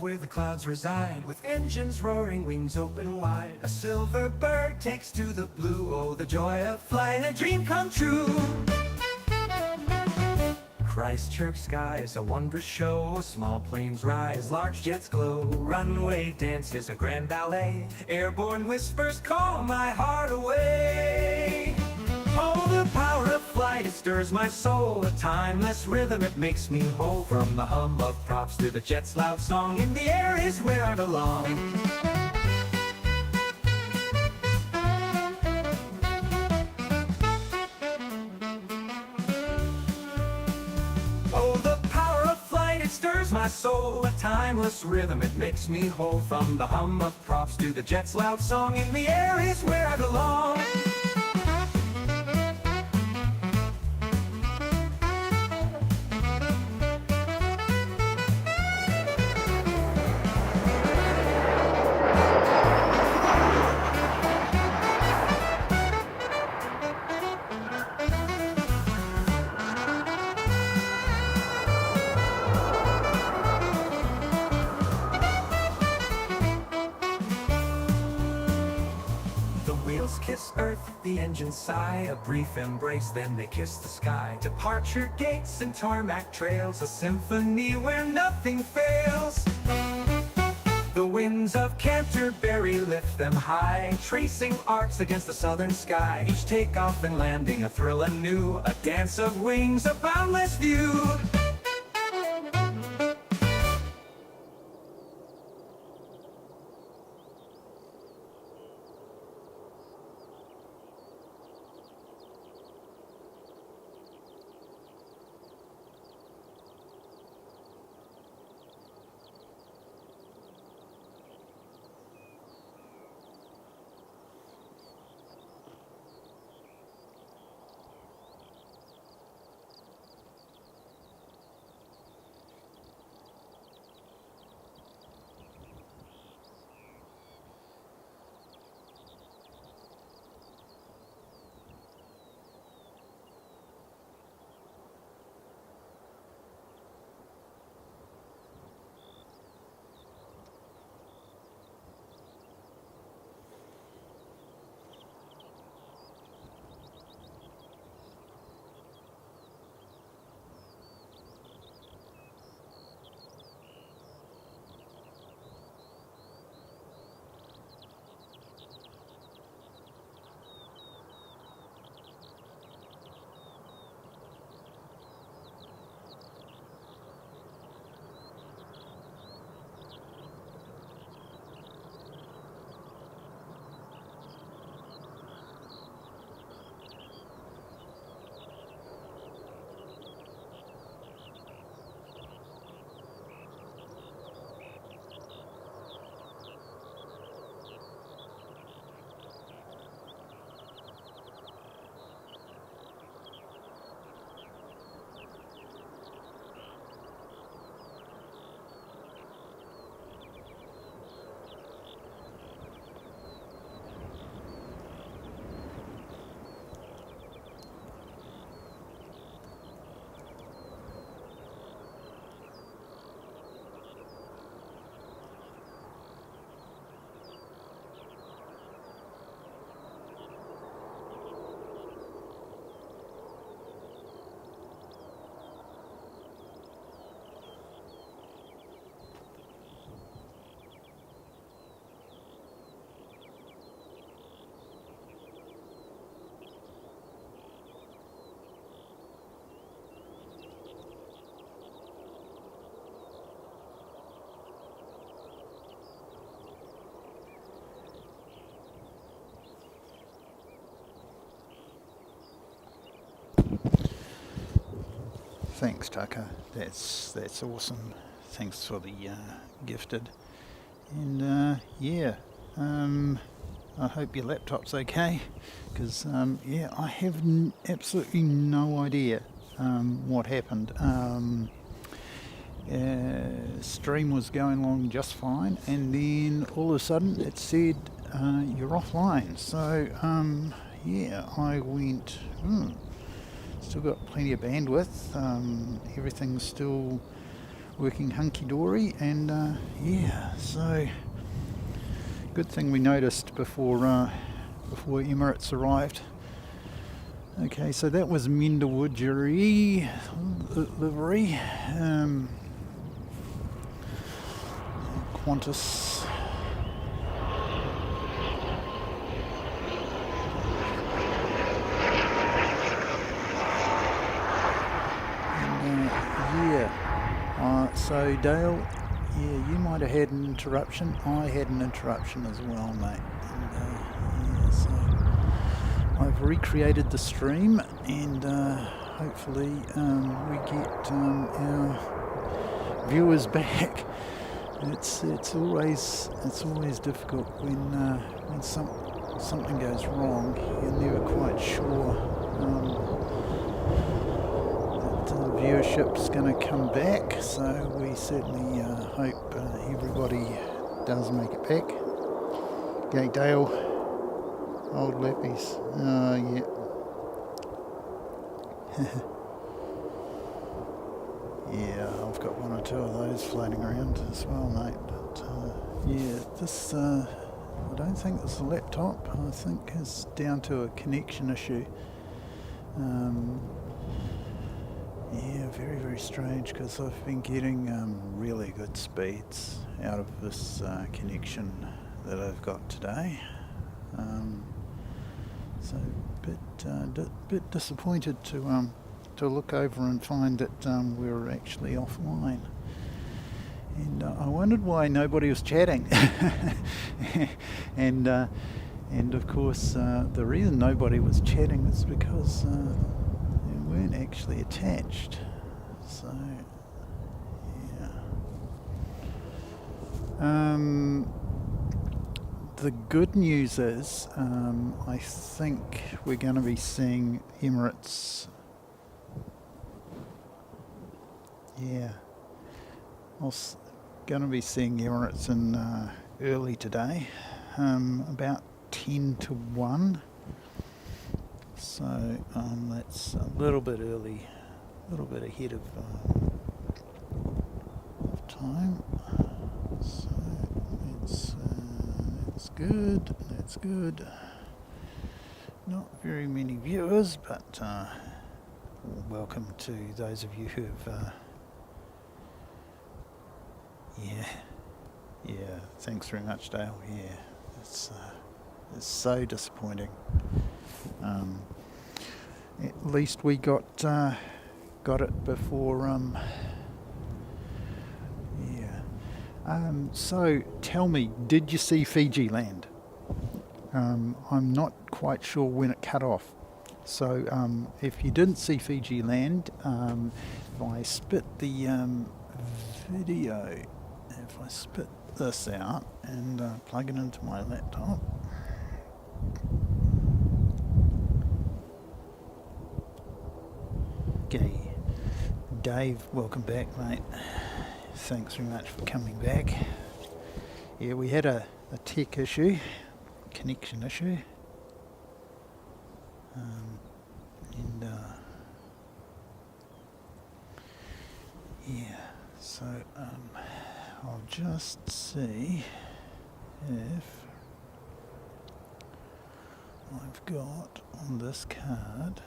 where the clouds reside, with engines roaring, wings open wide. A silver bird takes to the blue, oh the joy of flying, a dream come true. Christchurch sky is a wondrous show, small planes rise, large jets glow. Runway dance is a grand ballet, airborne whispers call my heart away. Oh, the power of flight, it stirs my soul, a timeless rhythm, it makes me whole. From the hum of props to the jet's loud song, in the air is where I belong. My soul, a timeless rhythm, it makes me whole. From the hum of props to the jet's loud song, in the air is where I belong. Kiss earth, the engines sigh, a brief embrace, then they kiss the sky. Departure gates and tarmac trails, a symphony where nothing fails. The winds of Canterbury lift them high, tracing arcs against the southern sky. Each takeoff and landing a thrill anew, a dance of wings, a boundless view. Thanks, Tucker. That's awesome. Thanks for the gifted. And yeah, I hope your laptop's okay, because yeah, I have absolutely no idea what happened. Stream was going along just fine, and then all of a sudden it said you're offline. So yeah, I went, still got plenty of bandwidth, everything's still working hunky-dory, and yeah, so good thing we noticed before Emirates arrived. Okay, so that was Menderwoodgery livery. Qantas. So Dale, yeah, you might have had an interruption. I had an interruption as well, mate. And yeah, so I've recreated the stream, and hopefully we get our viewers back. It's always difficult when something goes wrong. You're never quite sure viewership's going to come back, so we certainly hope everybody does make it back. Okay, Dale, old lappies. Yeah. Yeah, I've got one or two of those floating around as well, mate. But yeah, this I don't think it's a laptop. I think it's down to a connection issue. Yeah, very, very strange, because I've been getting really good speeds out of this connection that I've got today. So a bit disappointed to look over and find that we were actually offline. And I wondered why nobody was chatting. And of course, the reason nobody was chatting is because weren't actually attached. So yeah. The good news is I think we're going to be seeing Emirates. Yeah, I was going to be seeing Emirates in early today, about 10 to 1. So that's a little bit early, a little bit ahead of time. So that's good. That's good. Not very many viewers, but welcome to those of you who've. Yeah. Thanks very much, Dale. Yeah, it's so disappointing. At least we got it before. So tell me, did you see Fiji land? I'm not quite sure when it cut off. So if you didn't see Fiji land, if I spit the video, if I spit this out and plug it into my laptop. Okay, Dave, welcome back, mate. Thanks very much for coming back. Yeah, we had a tech issue, connection issue, and yeah. So I'll just see if I've got on this card.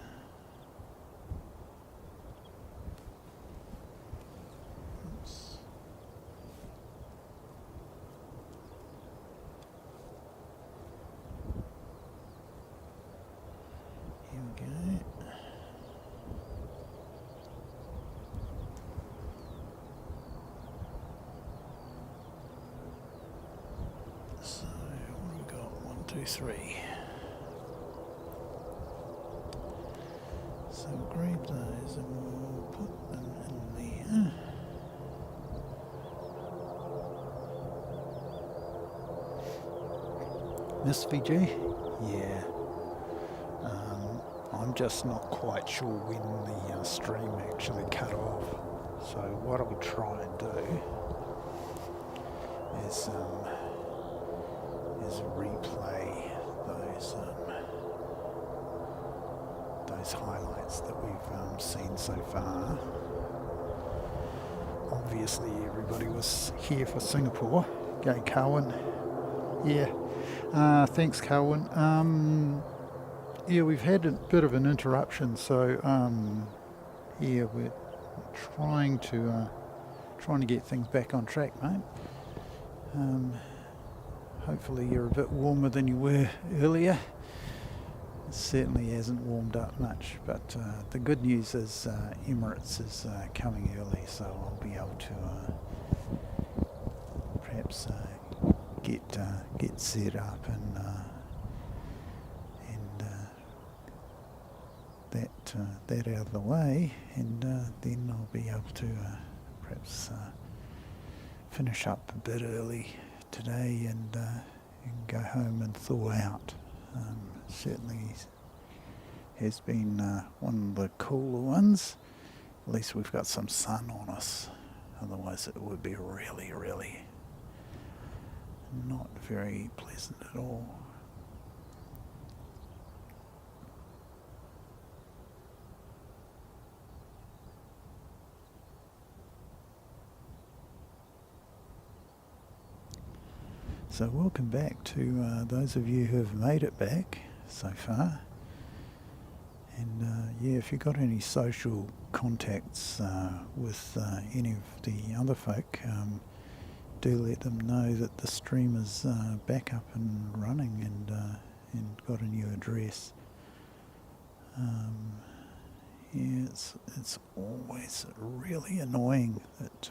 So what have we got? 1, 2, 3. So we'll grab those and we'll put them in there. Miss Fiji? Yeah. I'm just not quite sure when the stream actually cut off. So what I'll try and do is replay those highlights that we've seen so far of obviously everybody was here for Singapore. Go Carwin. Yeah. Thanks, Carwin. Yeah, we've had a bit of an interruption, so yeah, we're trying to get things back on track, mate. Hopefully you're a bit warmer than you were earlier. It certainly hasn't warmed up much, but the good news is Emirates is coming early, so I'll be able to perhaps get set up and that out of the way, and then I'll be able to perhaps finish up a bit early today and go home and thaw out. Certainly has been one of the cooler ones. At least we've got some sun on us. Otherwise it would be really, really not very pleasant at all. So welcome back to those of you who have made it back so far. And yeah, if you've got any social contacts with any of the other folk, do let them know that the stream is back up and running and got a new address. Yeah, it's always really annoying that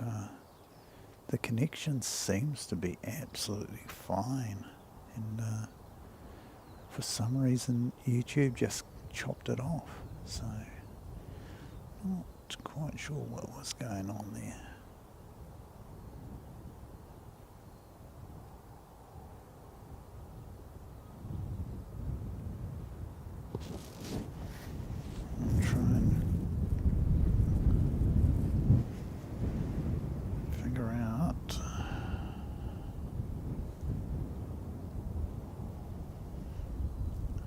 the connection seems to be absolutely fine, and for some reason YouTube just chopped it off, so not quite sure what was going on there. I'll try and figure out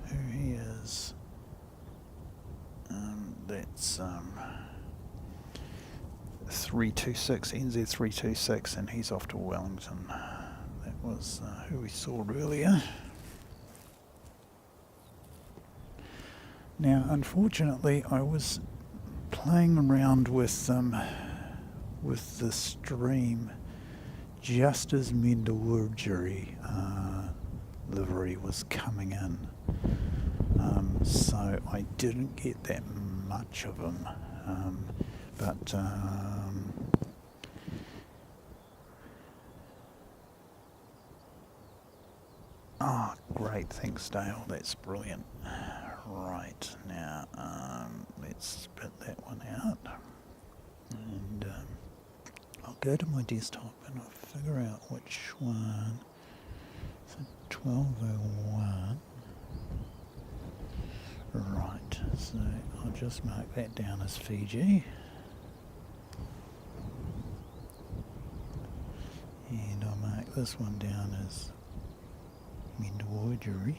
who he is. That's 326, NZ326, and he's off to Wellington. That was who we saw earlier. Now, unfortunately, I was playing around with the stream just as Mendawurjeri livery was coming in, so I didn't get that much of him, but oh, great, thanks Dale, that's brilliant. Right, now let's spit that one out, and I'll go to my desktop and I'll figure out which one. So 1201. Right, so I'll just mark that down as Fiji. And I'll mark this one down as Mendawurjeri,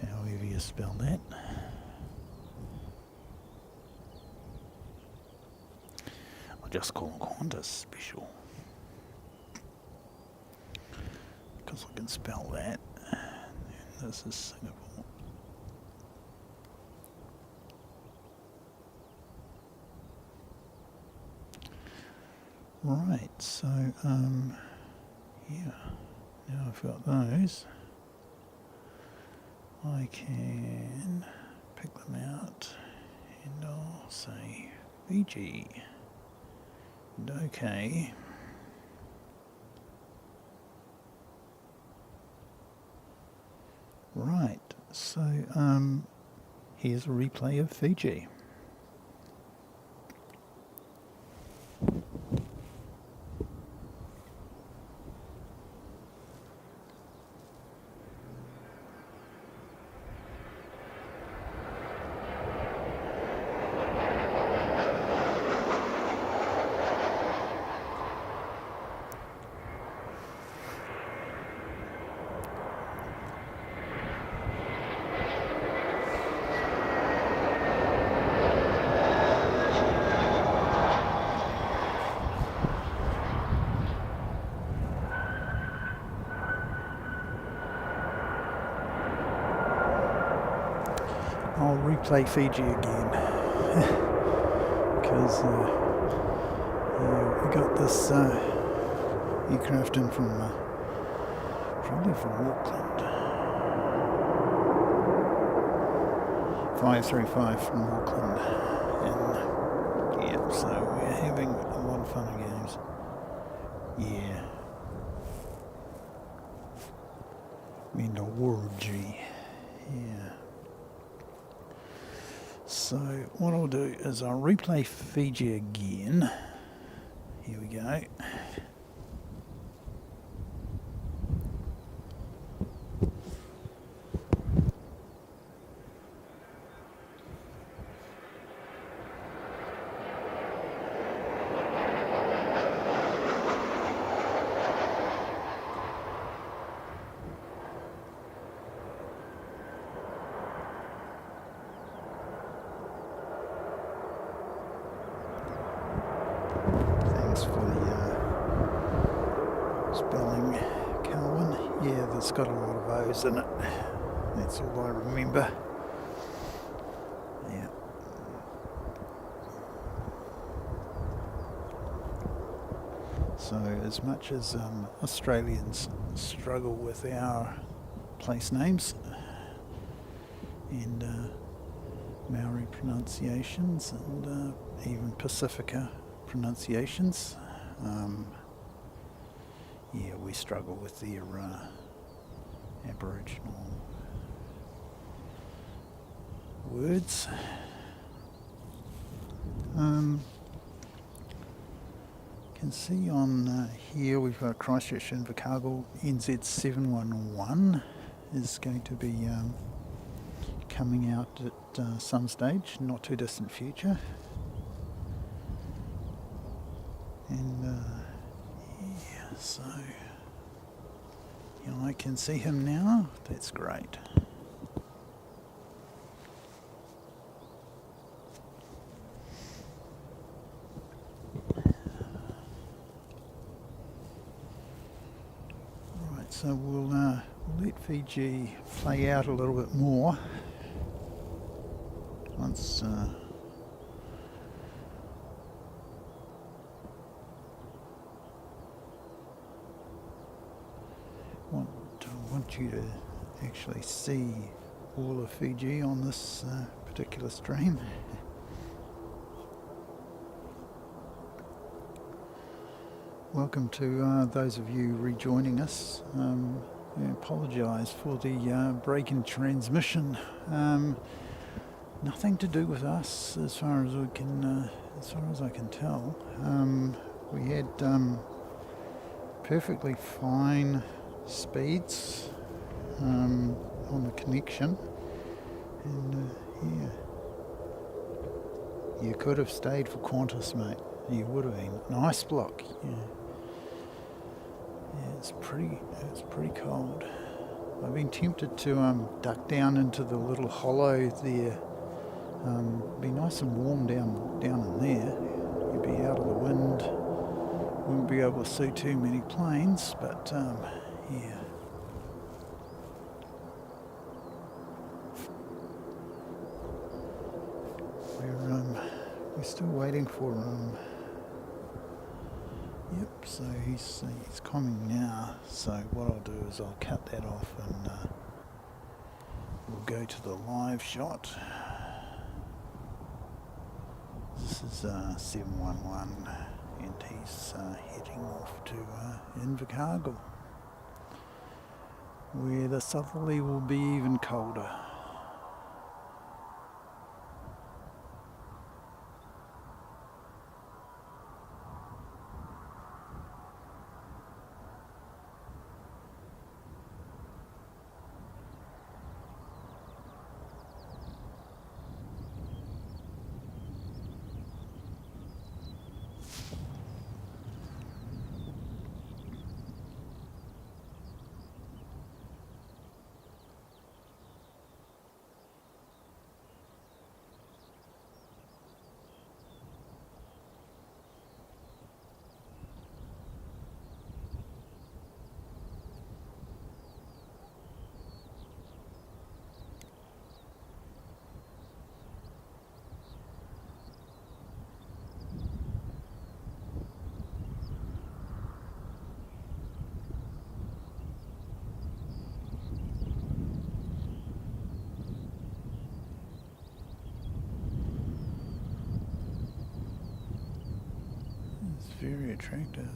however you spell that. I'll just call Qantas Special, because I can spell that. And this is Singapore. Right, so yeah, now I've got those, I can pick them out and I'll say Fiji and OK. Right, so here's a replay of Fiji. I'll replay Fiji again because we got this aircraft in from probably from Auckland, 535 from Auckland, and yeah, so we're having a lot of fun and games. Yeah, mean the word G. Yeah. So what I'll do is I'll replay Fiji again. Here we go. Thanks for the spelling, Calvin. Yeah, there's got a lot of O's in it. That's all I remember. Yeah. So as much as Australians struggle with our place names and Maori pronunciations and even Pacifica pronunciations, yeah, we struggle with their Aboriginal words. Can see on here we've got Christchurch Invercargill NZ711 is going to be coming out at some stage, not too distant future. And yeah, so yeah, I can see him now. That's great. Right, so we'll let Fiji play out a little bit more once. I want you to actually see all of Fiji on this particular stream. Welcome to those of you rejoining us. I apologise for the break in transmission. Nothing to do with us, as far as I can tell. We had perfectly fine speeds on the connection, and yeah, you could have stayed for Qantas, mate. You would have been an ice block. Yeah, it's pretty cold. I've been tempted to duck down into the little hollow there. Be nice and warm down in there. You'd be out of the wind. Wouldn't be able to see too many planes, but yeah. We're still waiting for yep, so he's coming now. So what I'll do is I'll cut that off and we'll go to the live shot. This is 711 and he's heading off to Invercargill, where the southerly will be even colder. attractive.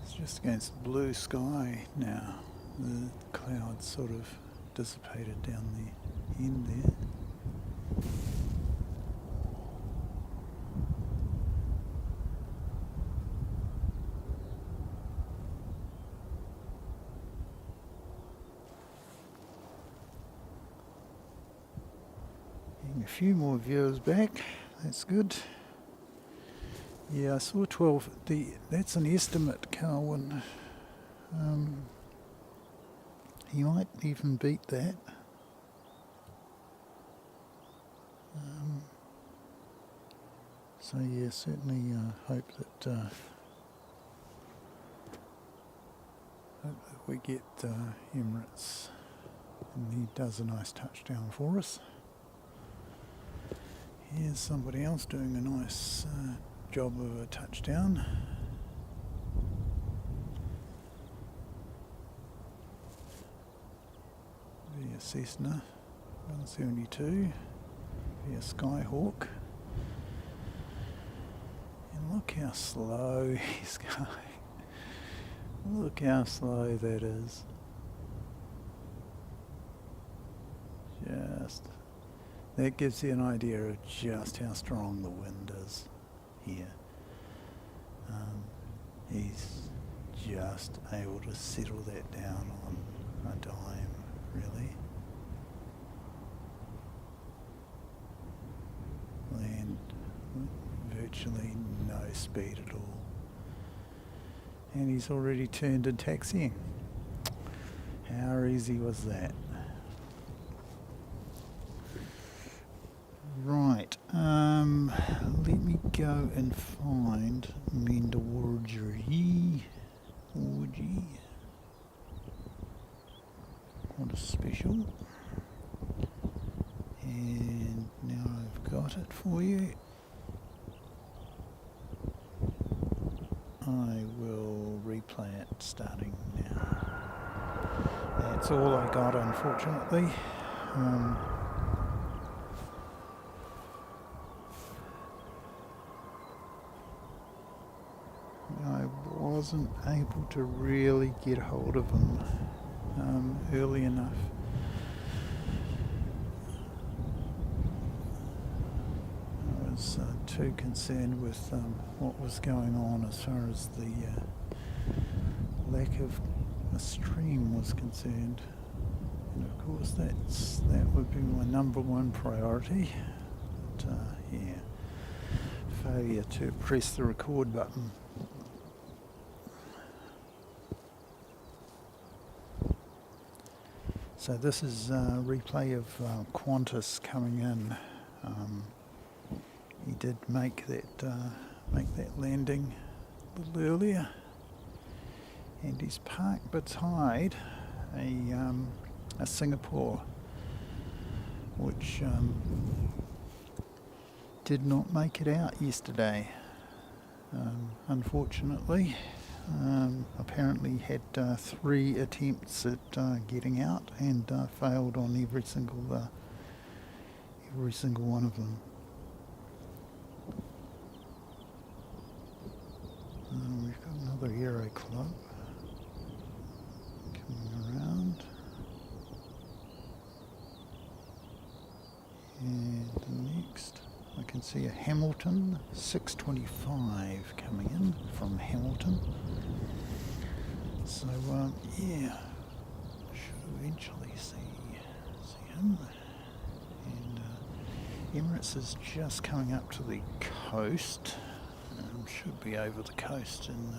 It's just against the blue sky now. The clouds sort of dissipated down the end there. Getting a few more viewers back, that's good. Yeah, I saw 12. That's an estimate, Carwin. He might even beat that. So yeah, certainly hope that we get Emirates, and he does a nice touchdown for us. Here's somebody else doing a nice job of a touchdown. Via Cessna 172, via Skyhawk. And look how slow he's going. Look how slow that is. That gives you an idea of just how strong the wind is here. He's just able to settle that down on a dime, really. Land with virtually no speed at all. And he's already turned to taxiing. How easy was that? Right, let me go and find Mendawurgi. What a special. And now I've got it for you. I will replay it starting now. That's all I got, unfortunately. I wasn't able to really get hold of him early enough. I was too concerned with what was going on as far as the lack of a stream was concerned. And of course that would be my number one priority. But yeah, failure to press the record button. So this is a replay of Qantas coming in. He did make that landing a little earlier, and he's parked beside a Singapore, which did not make it out yesterday, unfortunately. Apparently had 3 attempts at getting out and failed on every single one of them. We've got another Aero Club coming around, and next I can see a Hamilton 625 coming in from Hamilton. So yeah, should eventually see him. And Emirates is just coming up to the coast. Should be over the coast and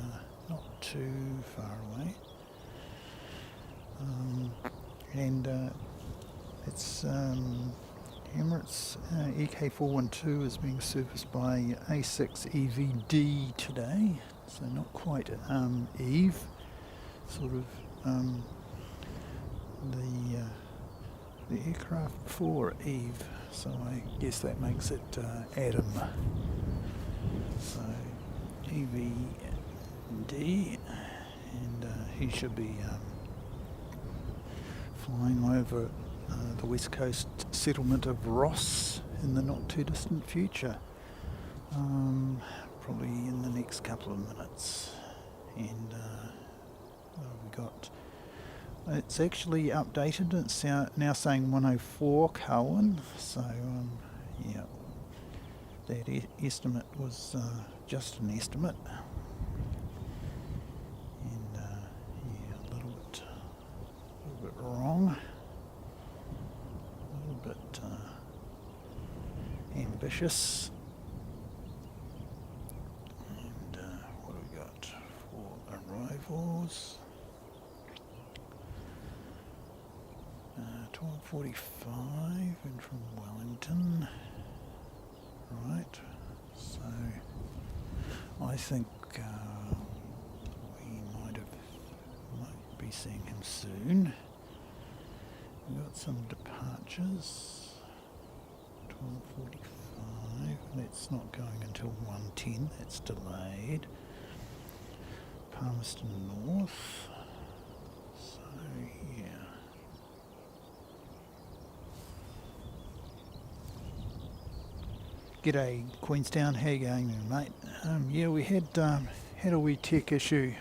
not too far away. And it's Emirates EK412 is being serviced by A6 EVD today, so not quite Eve, sort of the aircraft before Eve, so I guess that makes it Adam. So EVD, and he should be flying over the west coast settlement of Ross in the not too distant future, probably in the next couple of minutes. And we got, it's actually updated, it's now saying 104 Carwin, so yeah, that estimate was just an estimate. And yeah, a little bit wrong, a little bit ambitious. And what have we got for arrivals? 12:45 and from Wellington. Right, so I think we might be seeing him soon. We've got some departures. 12:45. That's not going until 1:10. That's delayed. Palmerston North. So yeah. G'day Queenstown, how you going there, mate? Yeah, we had a wee tech issue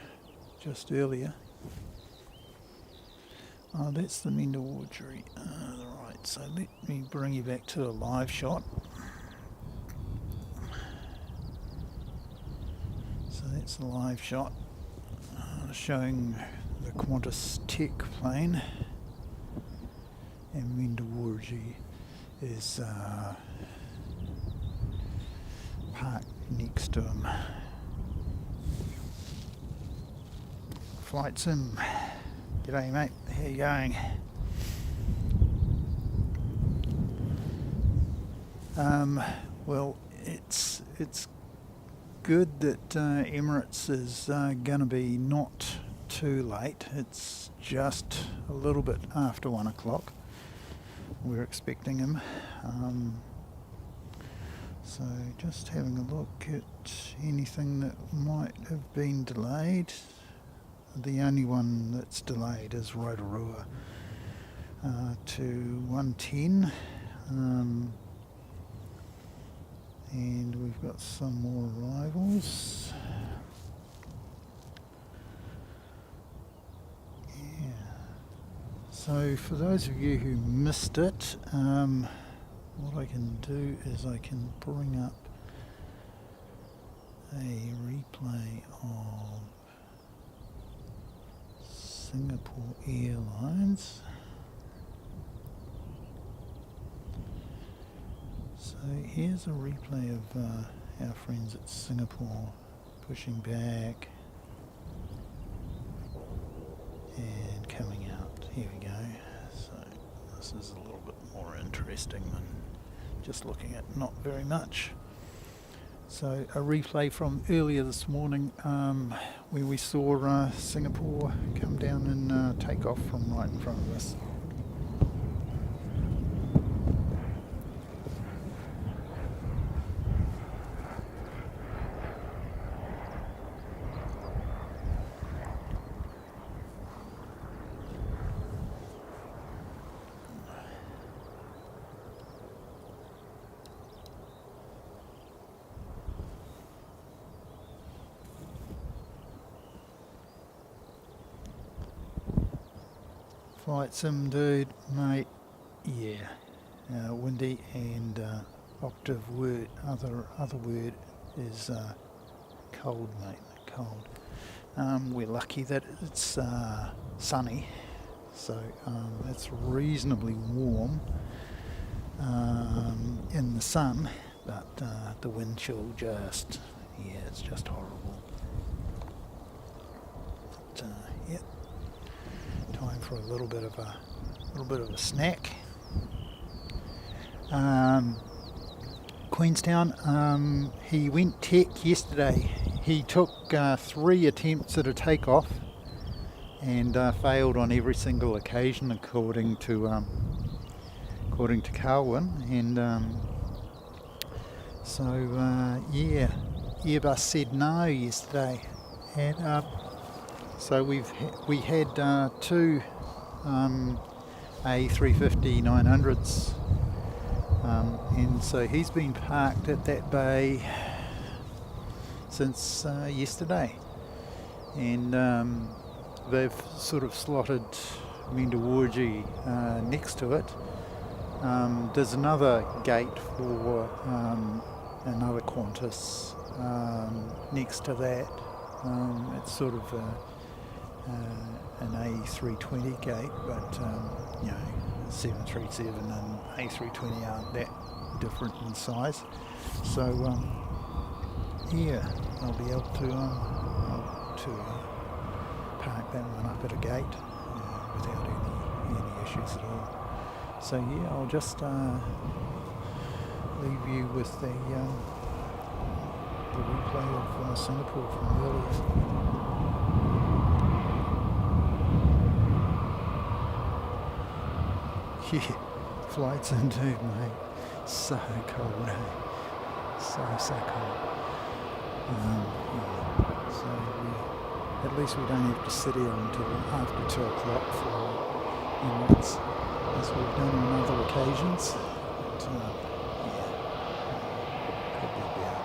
just earlier. Oh, that's the Mender Wardry. Right, so let me bring you back to a live shot. So that's the live shot showing the Qantas tech plane, and Mender Wardry is parked next to him. Flight sim. G'day mate, how you going? Well, it's good that Emirates is going to be not too late. It's just a little bit after 1 o'clock. We're expecting him. So just having a look at anything that might have been delayed. The only one that's delayed is Rotorua to 1:10, and we've got some more arrivals. Yeah. So for those of you who missed it, what I can do is I can bring up a replay of Singapore Airlines. So here's a replay of our friends at Singapore pushing back and coming out. Here we go. So this is a little bit more interesting than just looking at not very much. So a replay from earlier this morning where we saw Singapore come down and take off from right in front of us. Flight sim dude, mate, yeah, windy and octave word, other word is cold, mate, cold. We're lucky that it's sunny, so it's reasonably warm in the sun, but the wind chill just, yeah, it's just horrible. But, yeah. Time for a little bit of a snack. Queenstown, he went tech yesterday. He took 3 attempts at a takeoff and failed on every single occasion, according to Carwin. And yeah, Airbus said no yesterday, and so we had 2 A350 900s. And so he's been parked at that bay since yesterday. And they've sort of slotted Mendawarji next to it. There's another gate for another Qantas next to that. It's sort of an A320 gate, but you know, 737 and A320 aren't that different in size. So yeah, I'll be able to park that one up at a gate without any issues at all. So yeah, I'll just leave you with the replay of Singapore from earlier. Yeah, flights indeed, mate. So cold, eh? So cold. Yeah. So at least we don't have to sit here until after 2 o'clock for Emirates, as we've done on other occasions. But, yeah, could be better.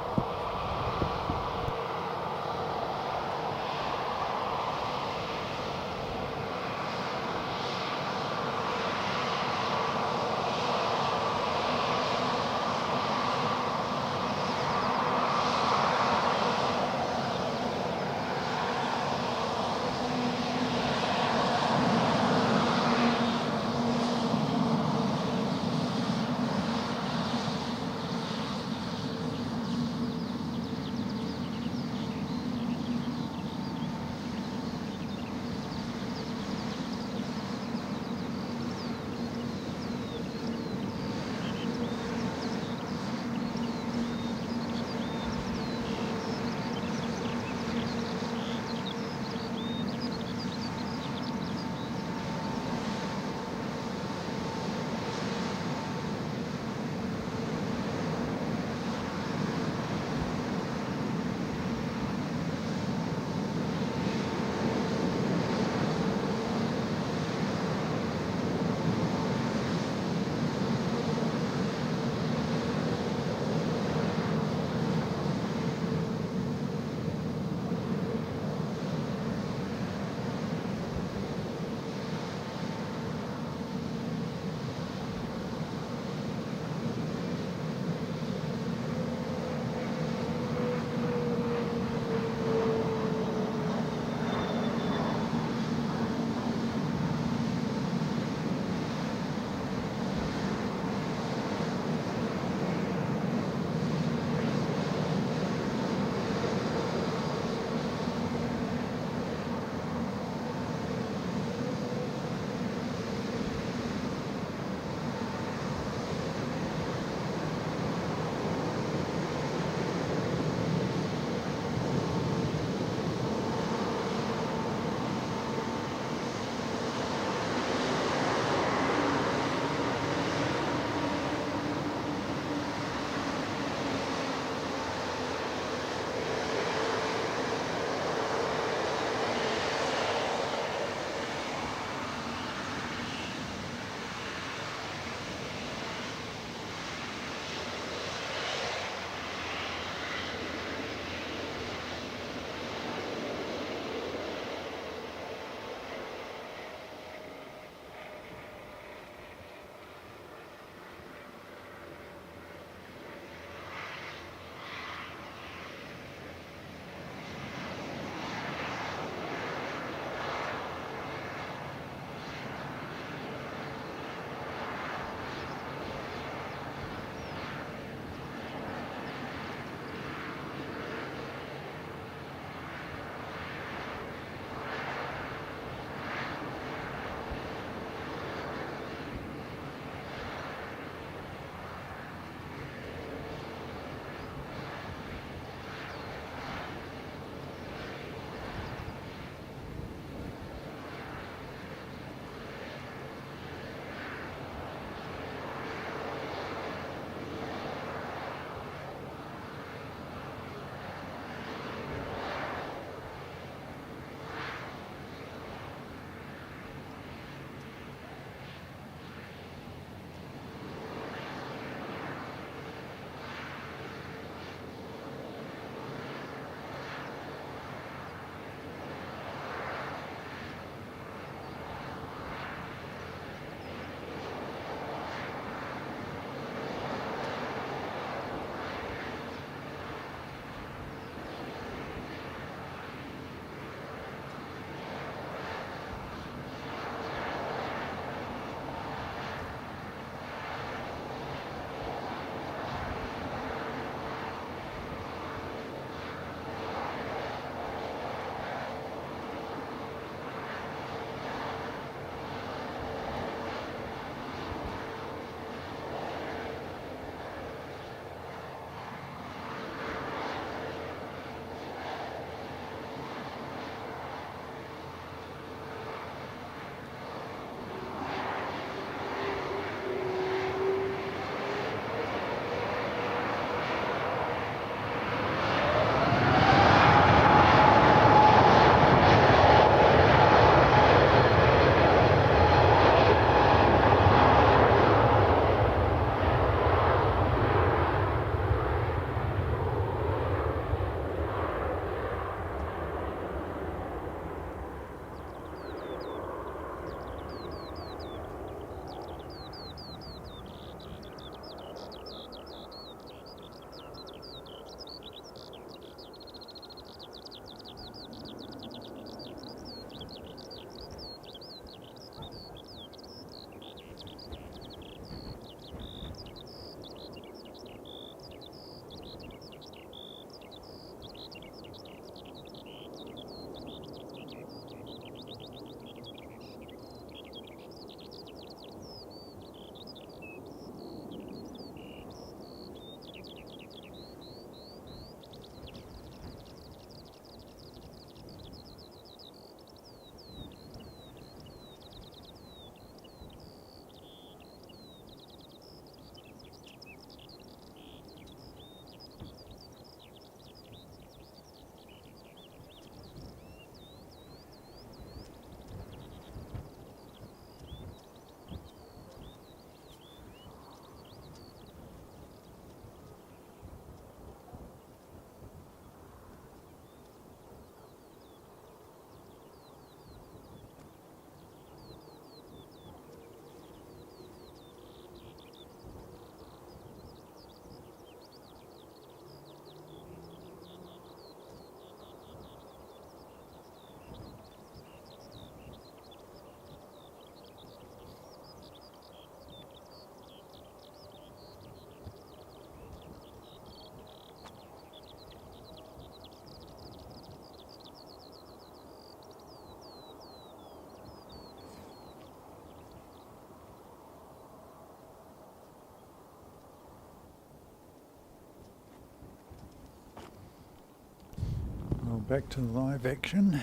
back to live action.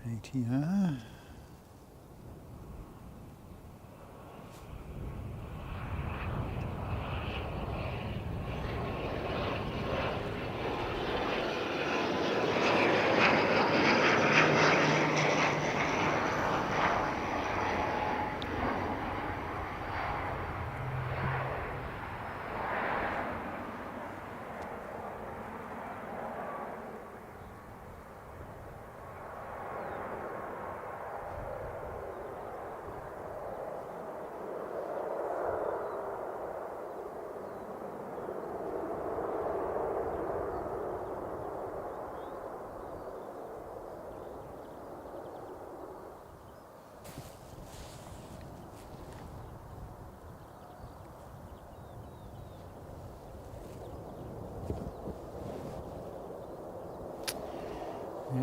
ATR.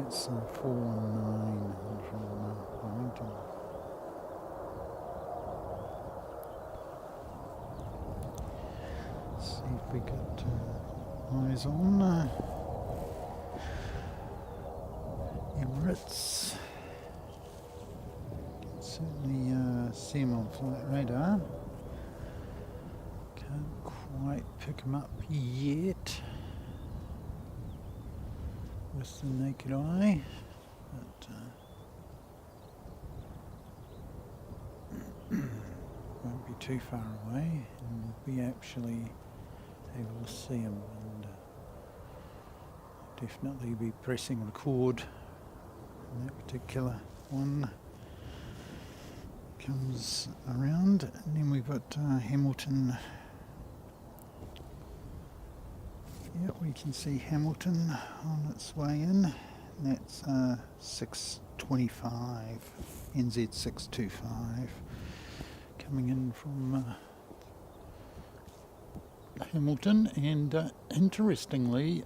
It's 419 from Wellington. Let's see if we got eyes on Emirates. Can certainly see him on flight radar. Can't quite pick him up yet with the naked eye, but won't be too far away, and we'll be actually able to see him, and definitely be pressing record when that particular one comes around. And then we've got Hamilton. Yep, we can see Hamilton on its way in. That's 625, NZ 625, coming in from Hamilton. And interestingly,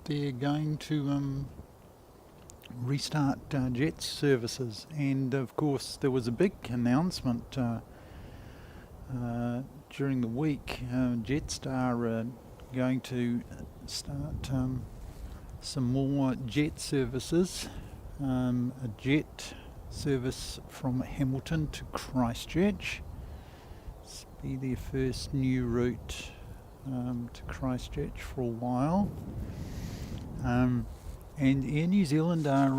they're going to restart jet services. And of course, there was a big announcement during the week. Jetstar going to start some more jet services, a jet service from Hamilton to Christchurch. This will be their first new route to Christchurch for a while, and Air New Zealand are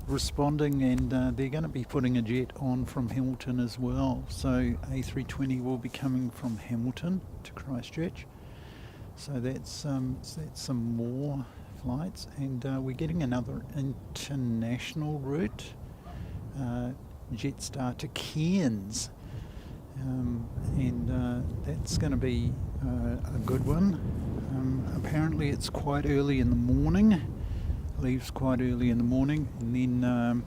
responding, and they're going to be putting a jet on from Hamilton as well. So A320 will be coming from Hamilton to Christchurch. So that's some more flights, and we're getting another international route, Jetstar to Cairns, and that's going to be a good one. Apparently it's quite early in the morning, leaves quite early in the morning, and then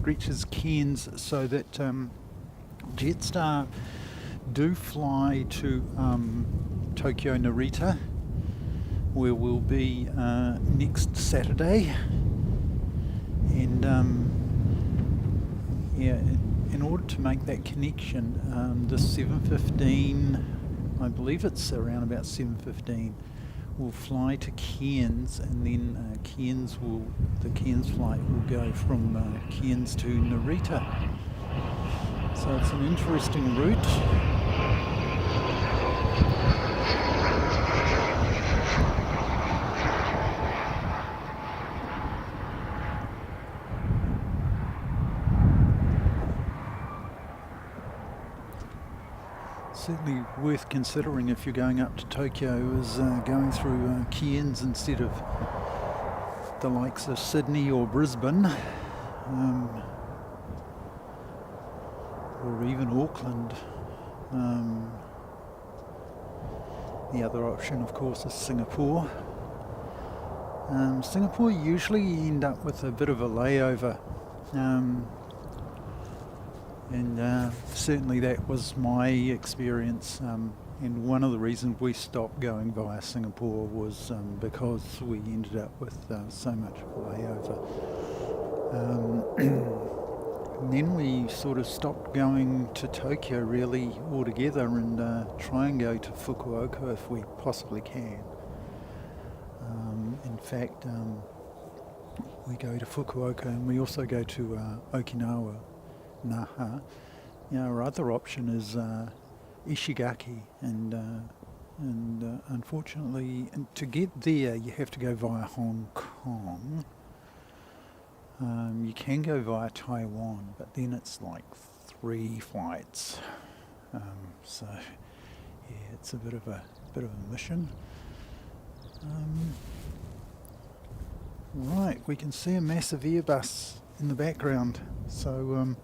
reaches Cairns, so that Jetstar do fly to Tokyo Narita, where we'll be next Saturday, and in order to make that connection, the 7:15, I believe it's around about 7:15, will fly to Cairns, and then the Cairns flight will go from Cairns to Narita. So it's an interesting route. Certainly worth considering if you're going up to Tokyo, is going through Cairns instead of the likes of Sydney or Brisbane, or even Auckland. The other option, of course, is Singapore. Singapore usually end up with a bit of a layover. And certainly that was my experience, and one of the reasons we stopped going via Singapore was because we ended up with so much of a layover. And then we sort of stopped going to Tokyo really altogether and try and go to Fukuoka if we possibly can. In fact, we go to Fukuoka and we also go to Okinawa, Naha. Our other option is Ishigaki, and unfortunately, to get there you have to go via Hong Kong. You can go via Taiwan, but then it's like 3 flights. So yeah, it's a bit of a mission. Right, we can see a massive Airbus in the background, so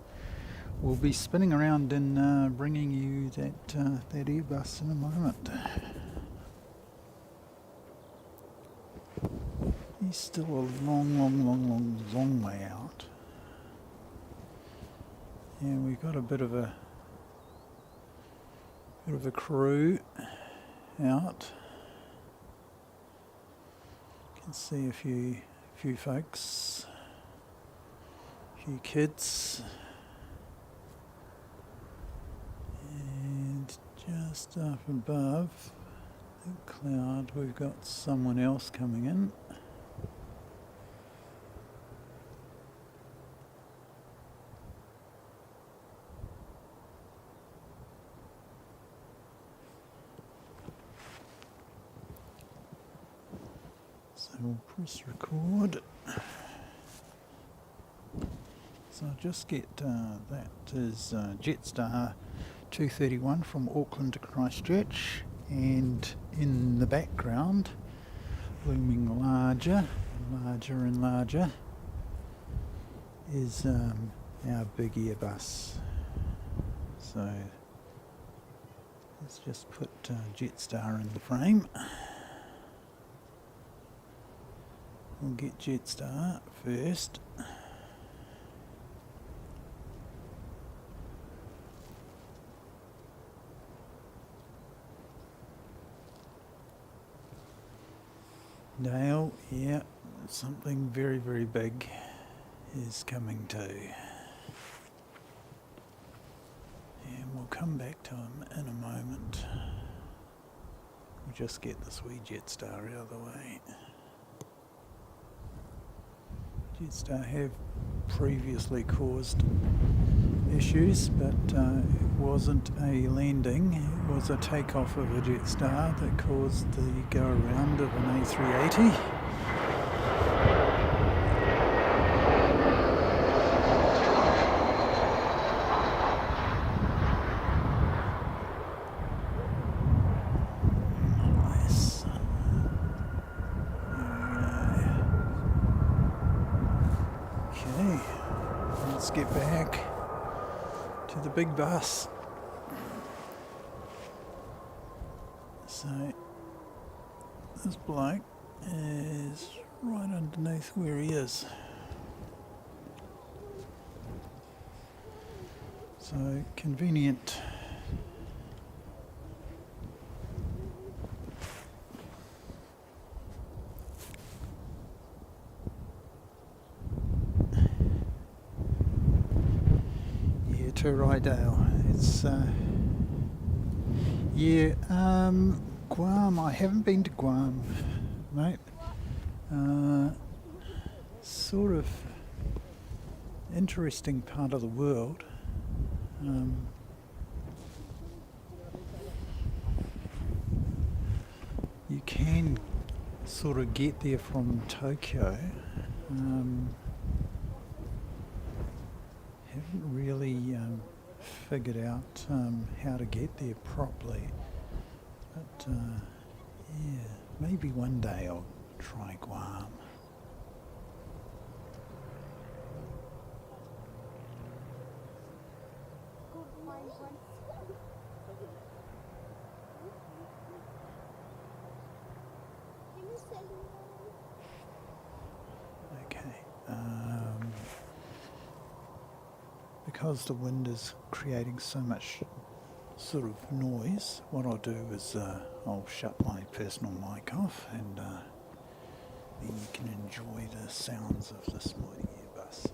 we'll be spinning around and bringing you that Airbus in a moment. He's still a long way out. And we've got a bit of a crew out. You can see a few folks, a few kids, and just up above the cloud we've got someone else coming in. So we'll press record. So I'll just get that is Jetstar 231 from Auckland to Christchurch, and in the background, looming larger and larger, is our big Airbus. So let's just put Jetstar in the frame. We'll get Jetstar first. Dale, yeah, something very big is coming too. And we'll come back to him in a moment. We'll just get this wee Jetstar out of the way. Jetstar have previously caused issues, but it wasn't a landing, it was a takeoff of a Jetstar that caused the go around of an A380. Let's get back to the big bus. So this bloke is right underneath where he is. So convenient. Too right, Dale. It's Guam. I haven't been to Guam, mate. Sort of interesting part of the world. You can sort of get there from Tokyo. Haven't really figured out how to get there properly, but yeah, maybe one day I'll try Guam. Okay. Because the wind is creating so much sort of noise, what I'll do is I'll shut my personal mic off, and then you can enjoy the sounds of this mighty Airbus.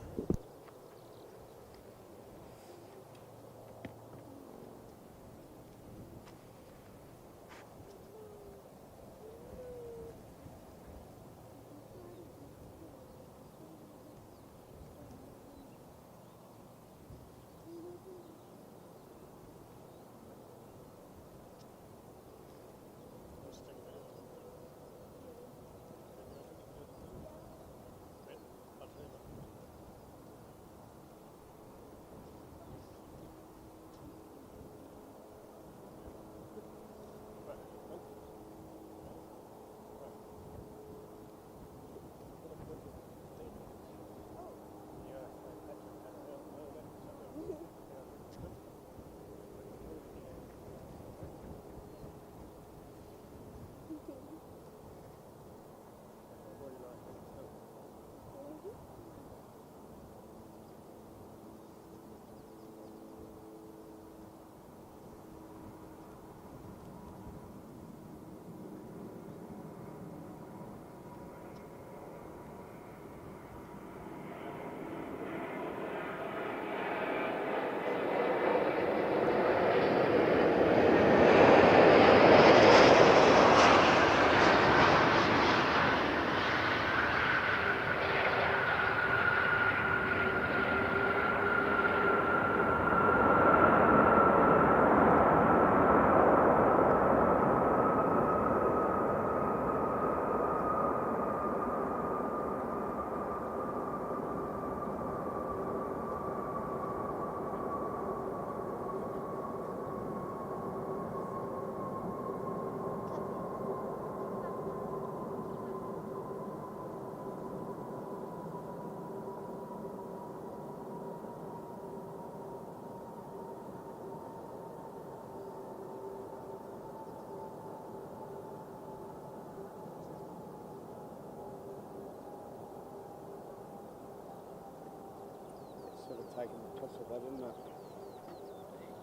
taking the piss of it, isn't it?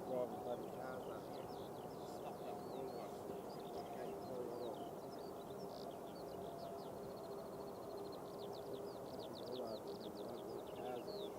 Driving bloody cars up here. Stuffed up all of us. Can't pull it off. All over the cars up here.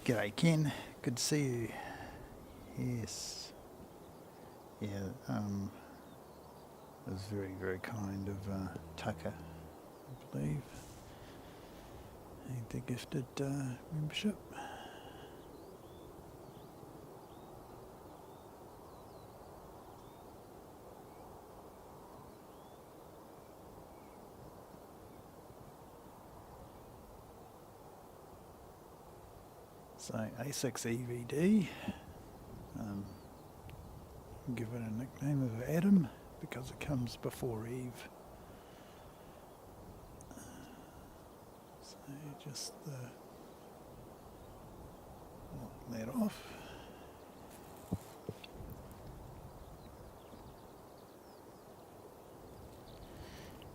G'day Ken, good to see you. Yes. Yeah, it was very, very kind of Tucker, I believe. The gifted membership. So A6 EVD, give it a nickname of Adam because it comes before Eve. So just lock that off.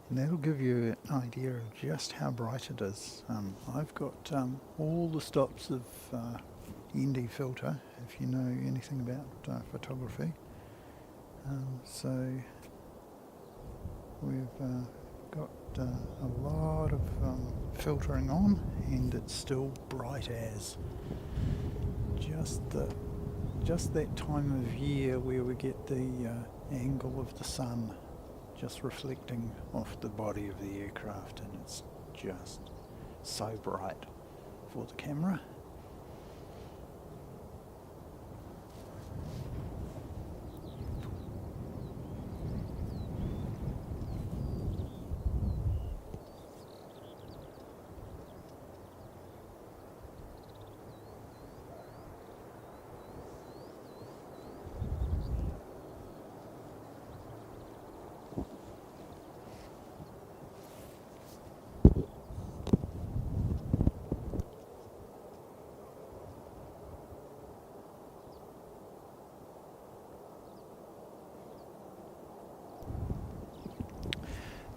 And that'll give you an idea of just how bright it is. I've got all the stops of ND filter, if you know anything about photography. So we've got a lot of filtering on, and it's still bright as. Just that time of year where we get the angle of the sun just reflecting off the body of the aircraft, and it's just so bright for the camera.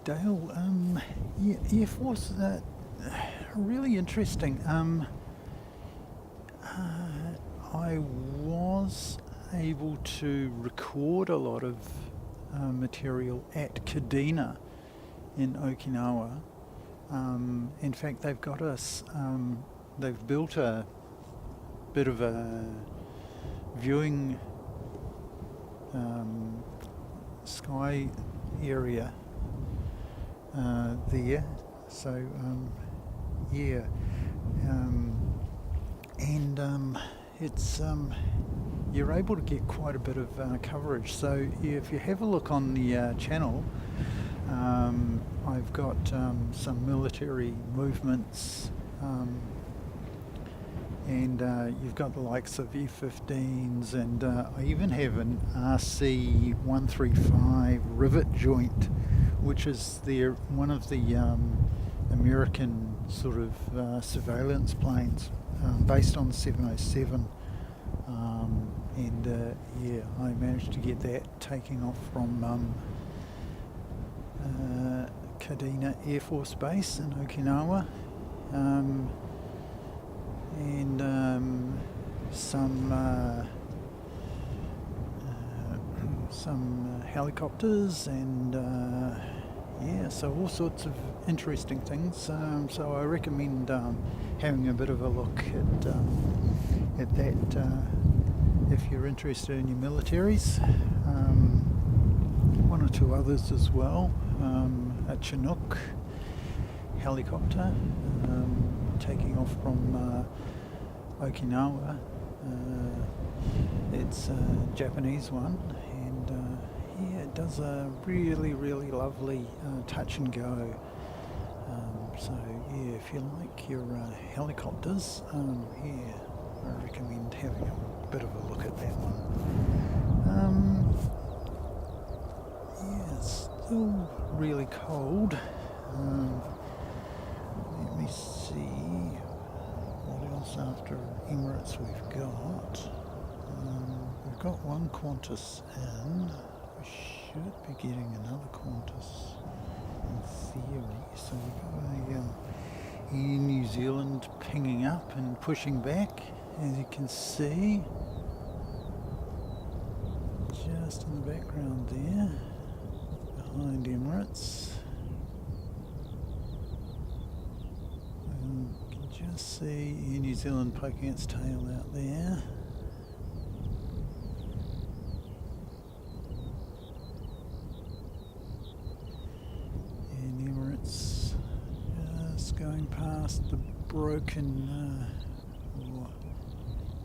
Dale, yeah, Air Force, really interesting. I was able to record a lot of material at Kadena in Okinawa. In fact, they've got us, they've built a bit of a viewing sky area there, so yeah, and it's you're able to get quite a bit of coverage. So if you have a look on the channel, I've got some military movements, and you've got the likes of F-15s, and I even have an RC-135 rivet joint, which is one of the American sort of surveillance planes based on the 707, and yeah, I managed to get that taking off from Kadena Air Force Base in Okinawa, and some helicopters, and yeah, so all sorts of interesting things. So I recommend having a bit of a look at that if you're interested in your militaries. One or two others as well. A Chinook helicopter taking off from Okinawa. It's a Japanese one, and yeah, it does a really, really lovely touch and go. So yeah, if you like your helicopters, yeah, I recommend having a bit of a look at that one. still really cold. Let me see what else after Emirates we've got. We've got one Qantas in. We should be getting another Qantas in theory. So we've got a Air New Zealand pinging up and pushing back, as you can see. Just in the background there, behind Emirates. You can just see Air New Zealand poking its tail out there. And Emirates just going past the broken or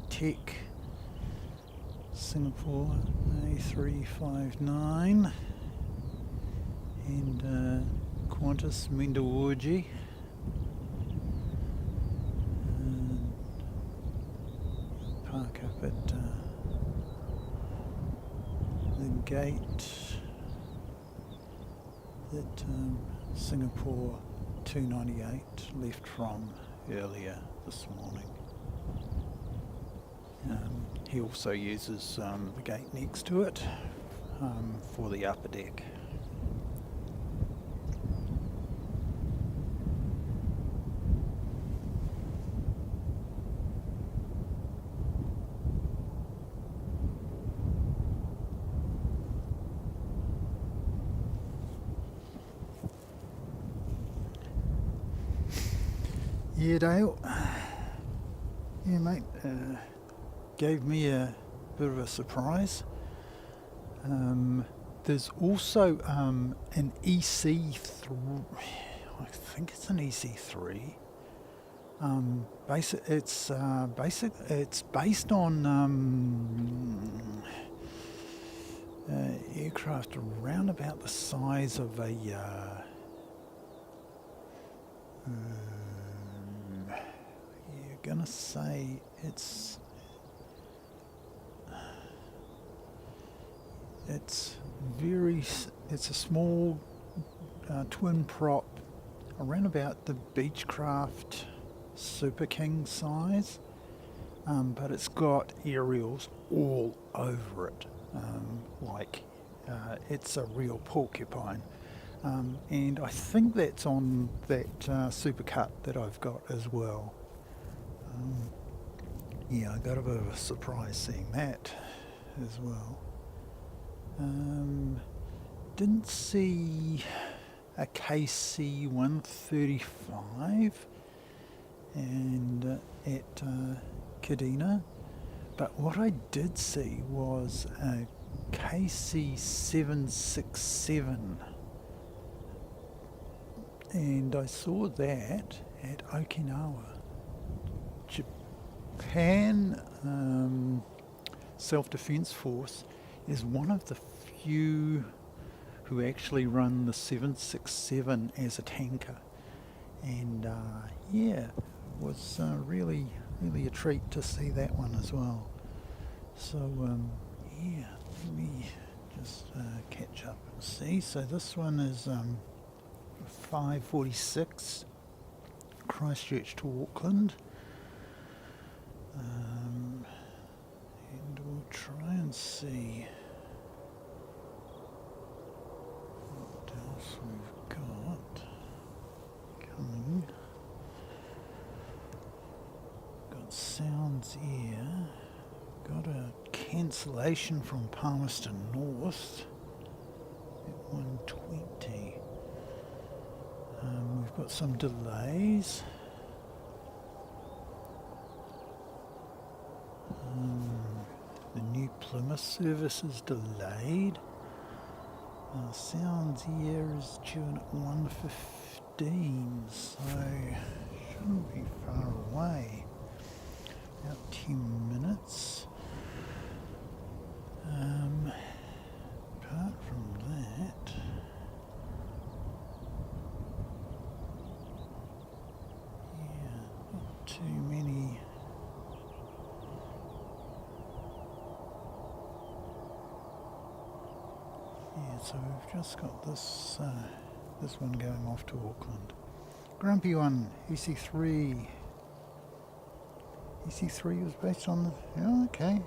tech Singapore A359 and Qantas Mendawarji. Park up at the gate that Singapore 298 left from earlier this morning. He also uses the gate next to it for the upper deck. Yeah, Dale. Yeah, mate. Gave me a bit of a surprise. There's also an EC3. I think it's an EC3. It's based on aircraft around about the size of a. You're gonna say it's a small twin prop around about the Beechcraft Super King size, but it's got aerials all over it, it's a real porcupine. And I think that's on that Super Cut that I've got as well. Yeah, I got a bit of a surprise seeing that as well. Didn't see a KC 135 and at Kadena, but what I did see was a KC 767, and I saw that at Okinawa. Japan Self-Defense Force is one of the few who actually run the 767 as a tanker, and it was really a treat to see that one as well. So let me just catch up and see. So this one is 5:46 Christchurch to Auckland. And we'll try and see what else we've got coming. Got sounds here. Got a cancellation from Palmerston North at 1:20. We've got some delays. The new Plymouth service is delayed. Sounds here is due in at 1:15, so shouldn't be far away. About 10 minutes. Apart from that, not too many. so we've just got this this one going off to Auckland. Grumpy one, EC3. EC3 was based on the... Yeah, okay.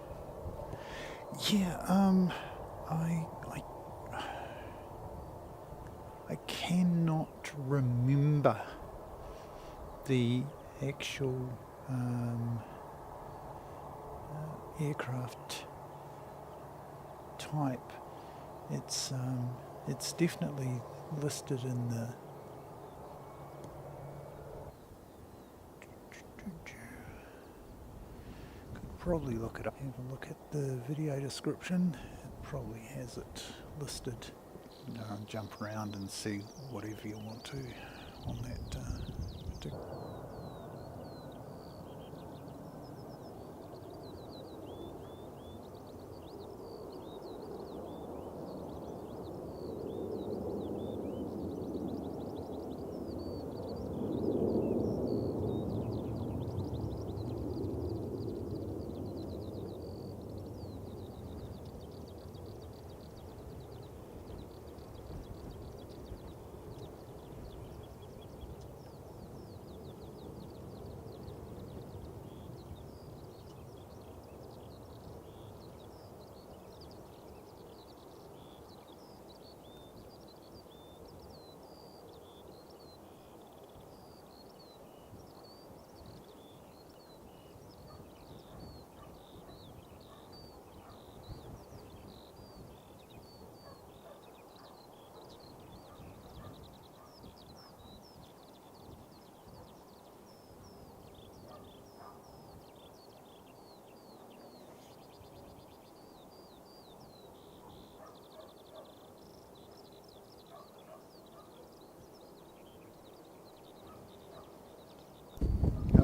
Yeah, I cannot remember the actual aircraft type. It's definitely listed in the... Could probably look it up. Have a look at the video description. It probably has it listed. Jump around and see whatever you want to on that particular.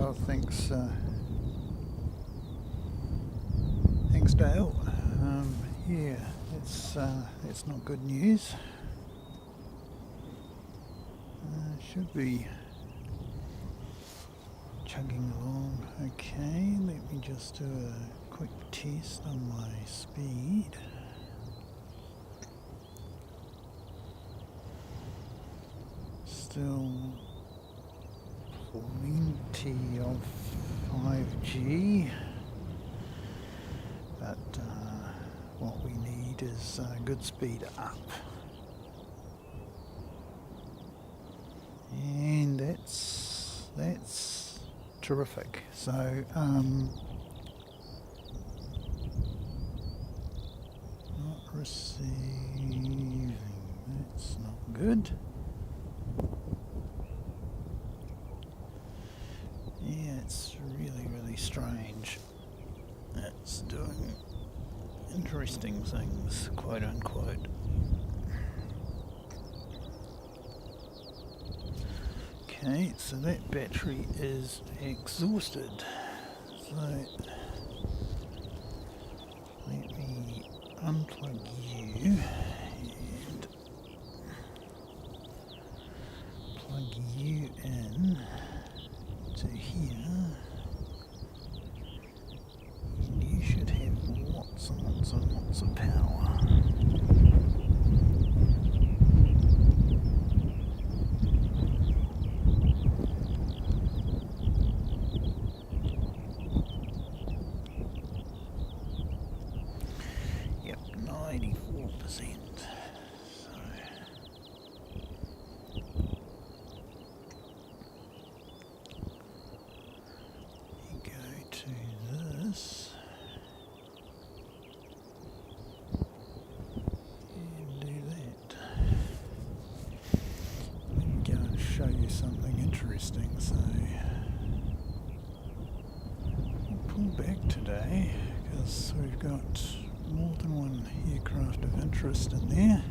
Oh, thanks, thanks, Dale. Yeah, it's not good news. Should be chugging along. Okay, let me just do a quick test on my speed. Still plenty of 5G, but what we need is good speed up, and that's terrific. So not receiving, that's not good. Yeah, it's really strange. It's doing interesting things, quote unquote. Okay, so that battery is exhausted. So let me unplug you and plug you in to here, and you should have lots and lots and lots of power. Yep, 94%. Show you something interesting. So we'll pull back today because we've got more than one aircraft of interest in there.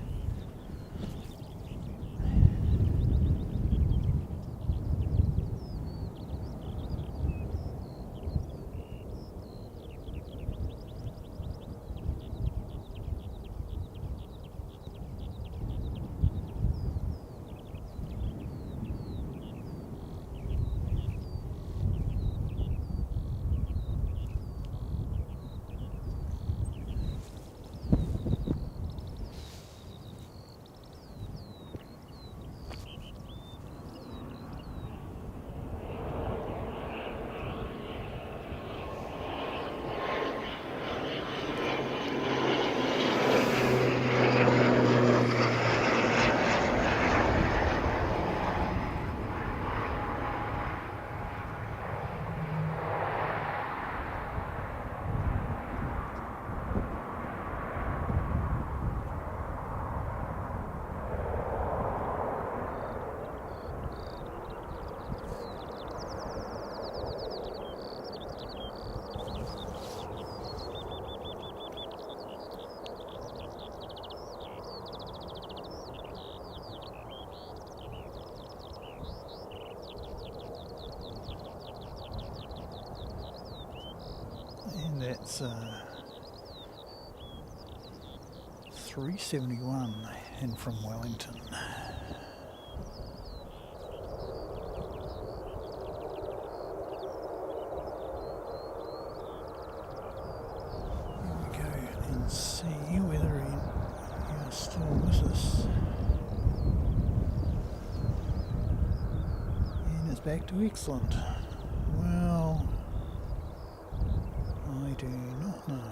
And that's 371 in from Wellington. Here we go and see whether you're still with us. And it's back to excellent. Well, I do not know.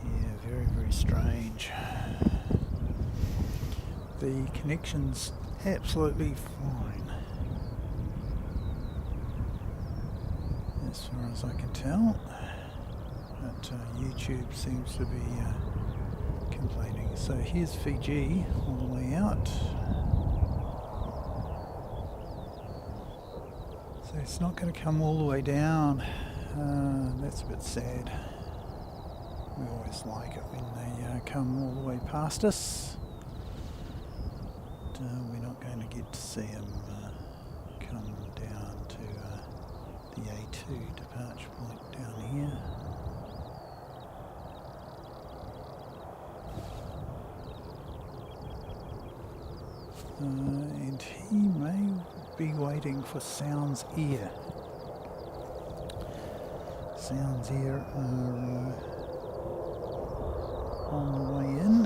Yeah, very, very strange. The connection's absolutely fine, as far as I can tell, but YouTube seems to be complaining. So here's Fiji all the way out. So it's not going to come all the way down. That's a bit sad. We always like it when they come all the way past us. But, we're not going to get to see them come down to the A2 departure point down here. And he may be waiting for Sound's Ear. Sound's Ear are on the way in.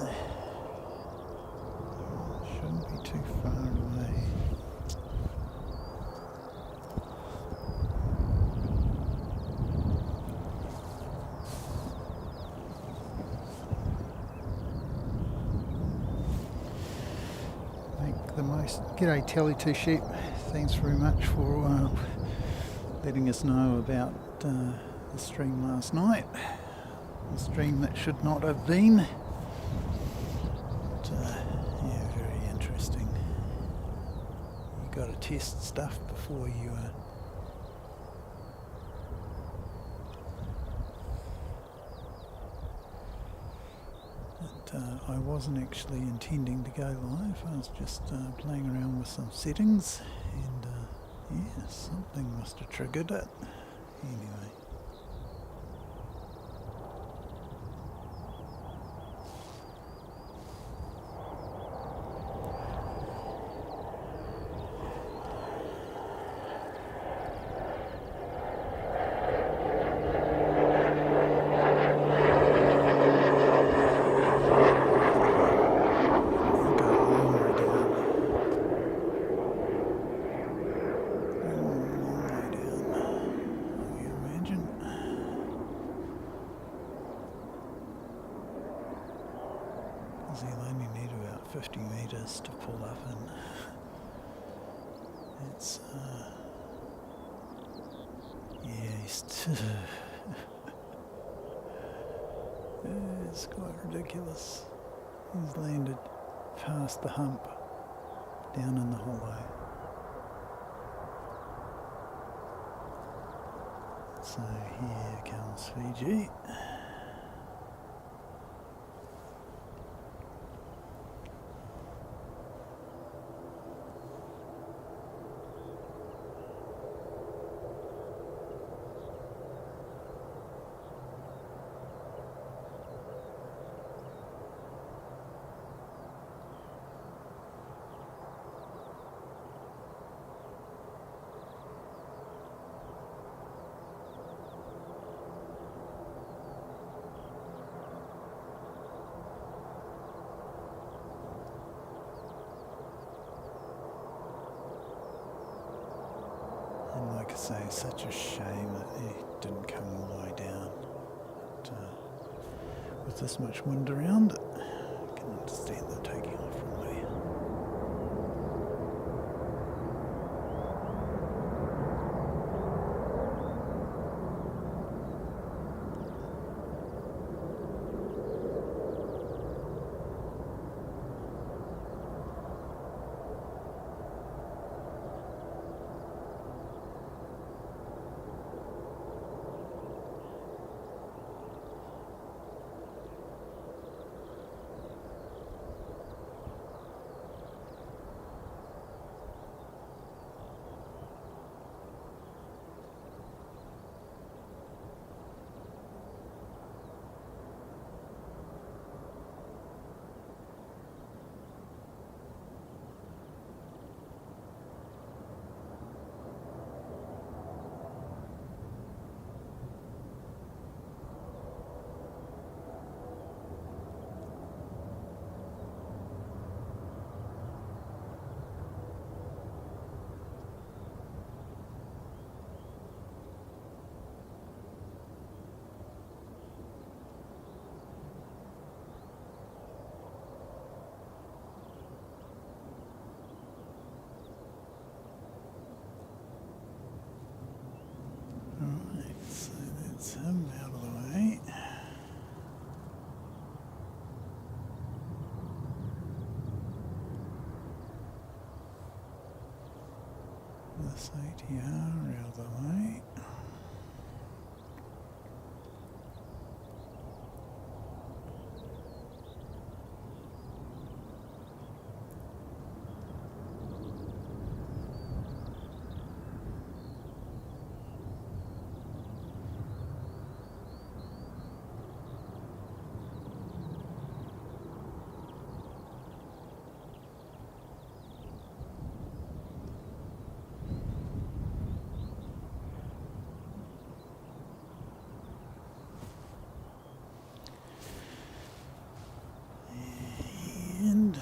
Shouldn't be too far away. Make the most. G'day Telly2 Sheep. Thanks very much for letting us know about the stream last night. A stream that should not have been. But, yeah, very interesting. You got to test stuff before you. But I wasn't actually intending to go live. I was just playing around with some settings, and yeah, something must have triggered it. Anyway. You'll only need about 50 metres to pull up, and it's yeah, it's quite ridiculous. He's landed past the hump down in the hollow. So here comes Fiji. And like I say, such a shame that it didn't come all the way down. But, with this much wind around, I can understand them taking off from there. That's him out of the way. This ATR out of the way. And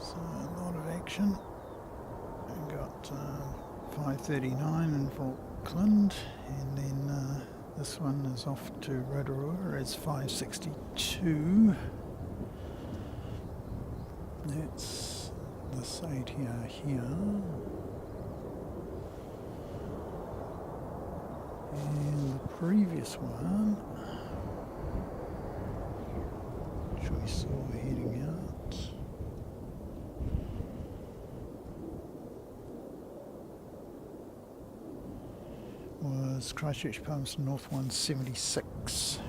so a lot of action. We got 5:39 in Falkland, and then this one is off to Rotorua as 5:62. That's this ATR here. And the previous one, which we saw heading out, was Christchurch Palmerston North 176.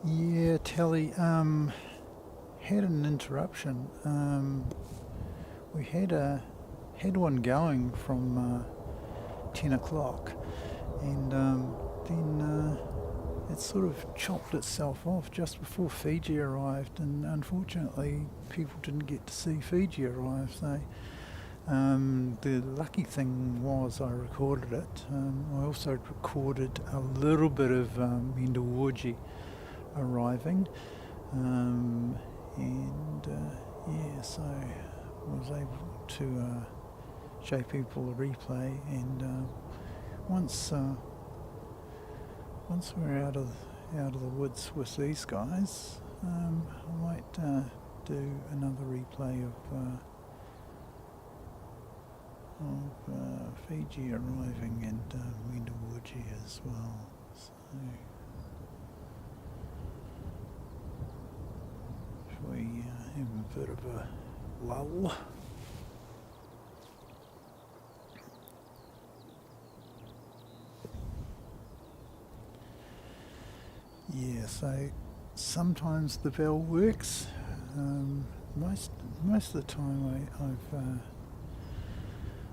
Yeah, Telly, had an interruption. We had one going from 10 o'clock, and then it sort of chopped itself off just before Fiji arrived, and unfortunately people didn't get to see Fiji arrive. So the lucky thing was I recorded it. I also recorded a little bit of Mendawarji arriving, and yeah, so I was able to show people a replay, and once we're out of the woods with these guys, I might do another replay of Fiji arriving and Mendawarji as well. So if we have a bit of a lull. Yeah, so sometimes the bell works. Most of the time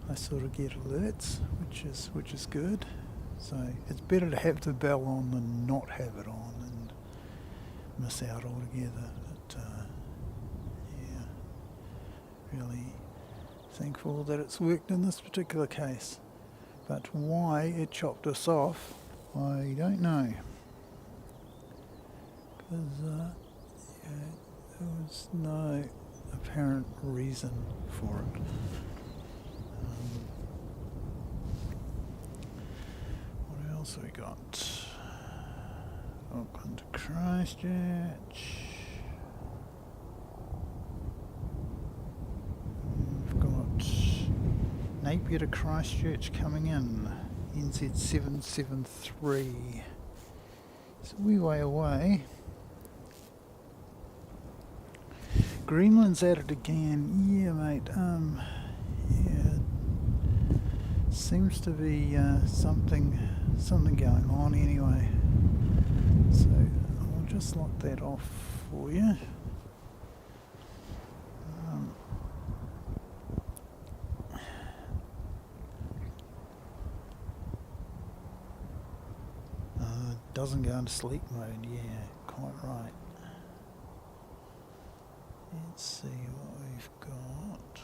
I sort of get alerts, which is good. So it's better to have the bell on than not have it on and miss out altogether. But yeah, really thankful that it's worked in this particular case. But why it chopped us off, I don't know. Because there was no apparent reason for it. What else have we got? Auckland to Christchurch. We've got Napier to Christchurch coming in. NZ 773. It's a wee way away. Greenland's at it again. Yeah, mate. Yeah, seems to be something going on anyway. So I'll just lock that off for you. doesn't go into sleep mode, yeah, quite right. Let's see what we've got.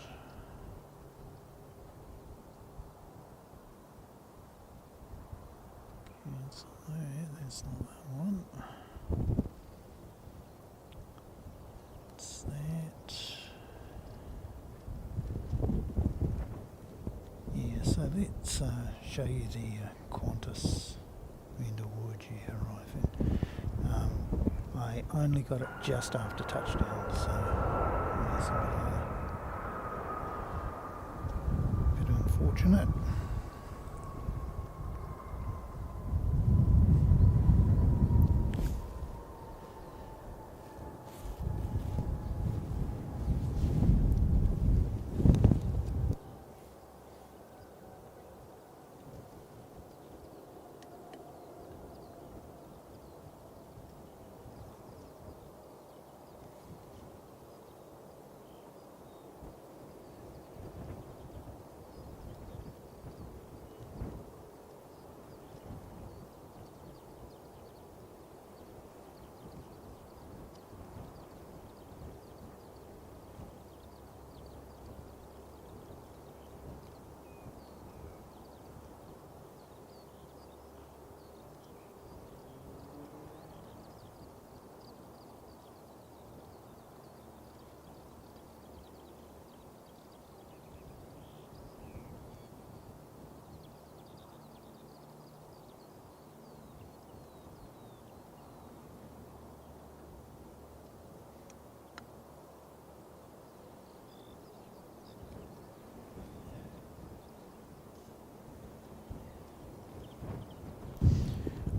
Cancel there, there's not that one. What's that? Yeah, so let's show you the Qantas Harewood arriving. I only got it just after touchdown, so that's a bit unfortunate.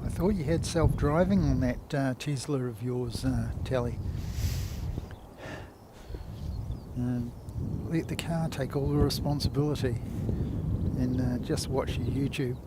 I thought you had self-driving on that Tesla of yours, Tally. Let the car take all the responsibility and just watch your YouTube.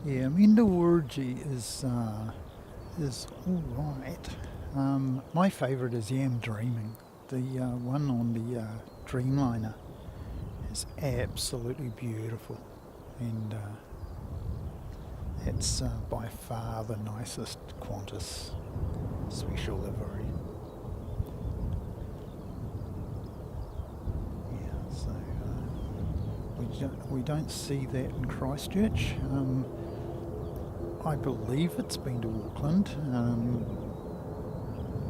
Yeah, I mean the Wargy is all right. My favourite is Yam Dreaming. The one on the Dreamliner is absolutely beautiful, and it's by far the nicest Qantas special livery. Yeah, so we don't see that in Christchurch. I believe it's been to Auckland.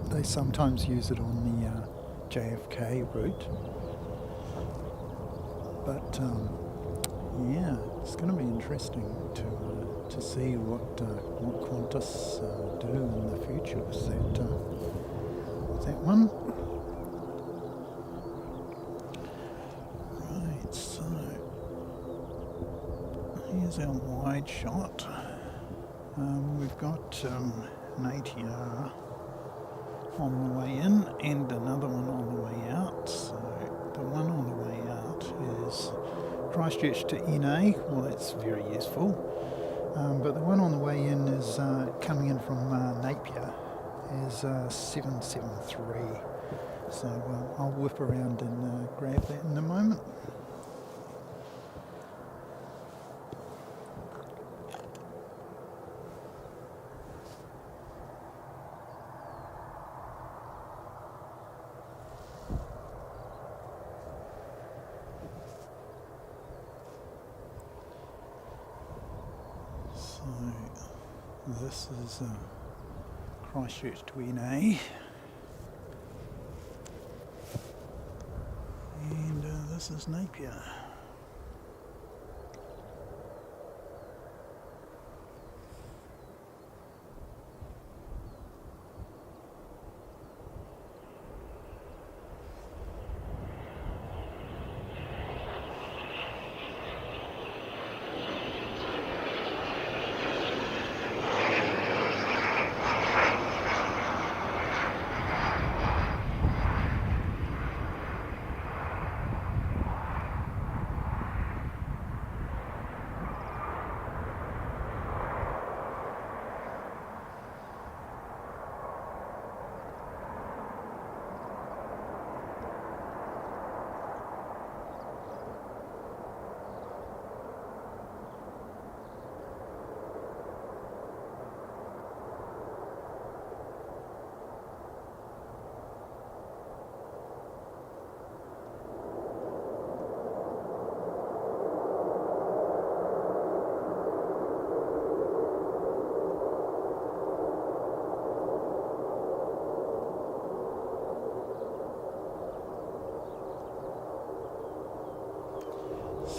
They sometimes use it on the JFK route. But yeah, it's going to be interesting to see what Qantas do in the future with that one. Right, so here's our wide shot. We've got an ATR on the way in and another one on the way out. So the one on the way out is Christchurch to NA. Well, that's very useful. But the one on the way in is coming in from Napier is 773. So I'll whip around and grab that in a moment. This is Christchurch to NA, and this is Napier.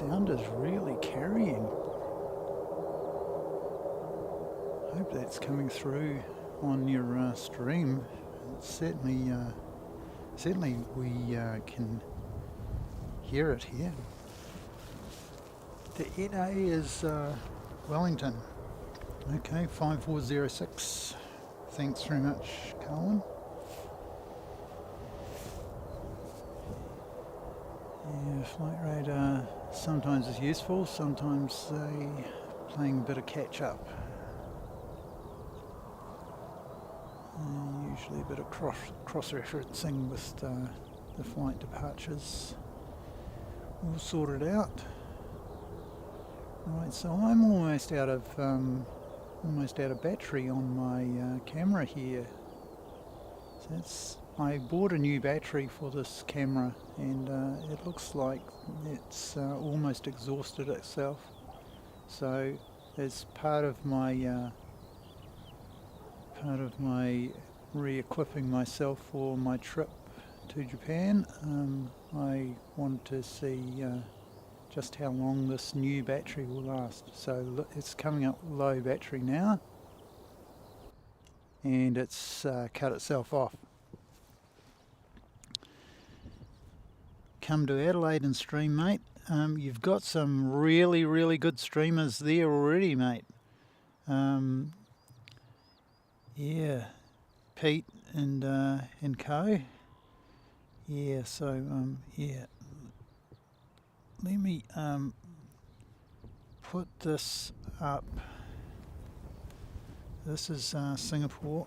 sound is really carrying. Hope that's coming through on your stream. It's certainly we can hear it here. The NA is Wellington. Okay, 5406. Thanks very much, Colin. Yeah, flight radar sometimes is useful, sometimes playing a bit of catch up. Usually a bit of cross-referencing with the flight departures. We'll sort it out. Right, so I'm almost out of battery on my camera here. So I bought a new battery for this camera, and it looks like it's almost exhausted itself. So as part of my re-equipping myself for my trip to Japan, I wanted to see just how long this new battery will last. So it's coming up low battery now, and it's cut itself off. Come to Adelaide and stream, mate. You've got some really, really good streamers there already, mate. Yeah, Pete and co. Yeah, so yeah. Let me put this up. This is Singapore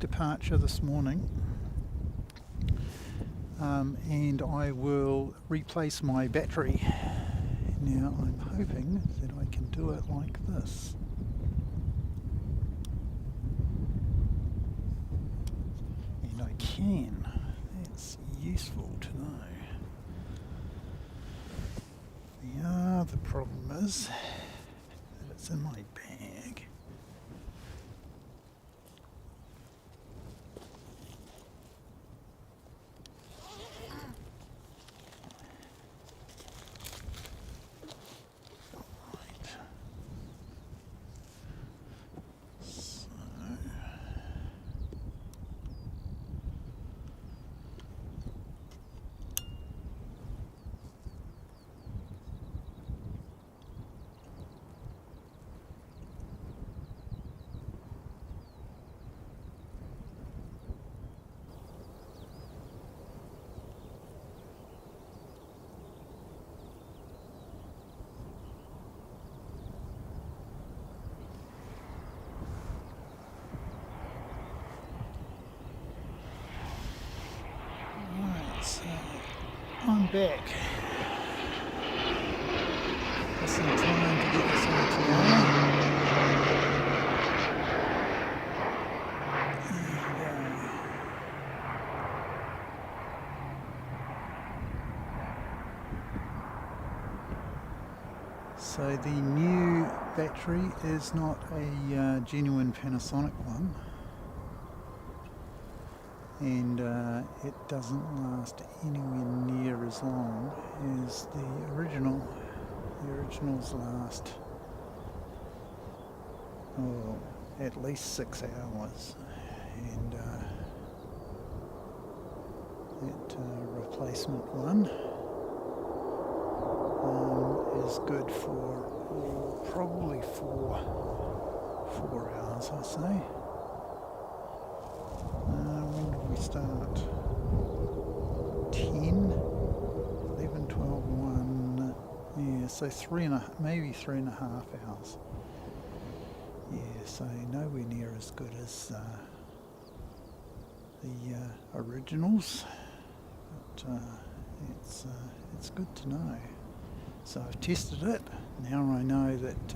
departure this morning, and I will replace my battery. Now I'm hoping that I can do it like this. And I can. That's useful to know. The problem is that it's in my bag. So I'm back. Just in time to get this on together. There we go. So the new battery is not a genuine Panasonic one. And it doesn't last anywhere near as long as the original. The originals last, at least 6 hours, and that replacement one is good for probably 4 hours, I say. When did we start? 10, 11, 12, 1. Yeah, so maybe 3.5 hours. Yeah, so nowhere near as good as the originals, but it's good to know. So I've tested it. Now I know that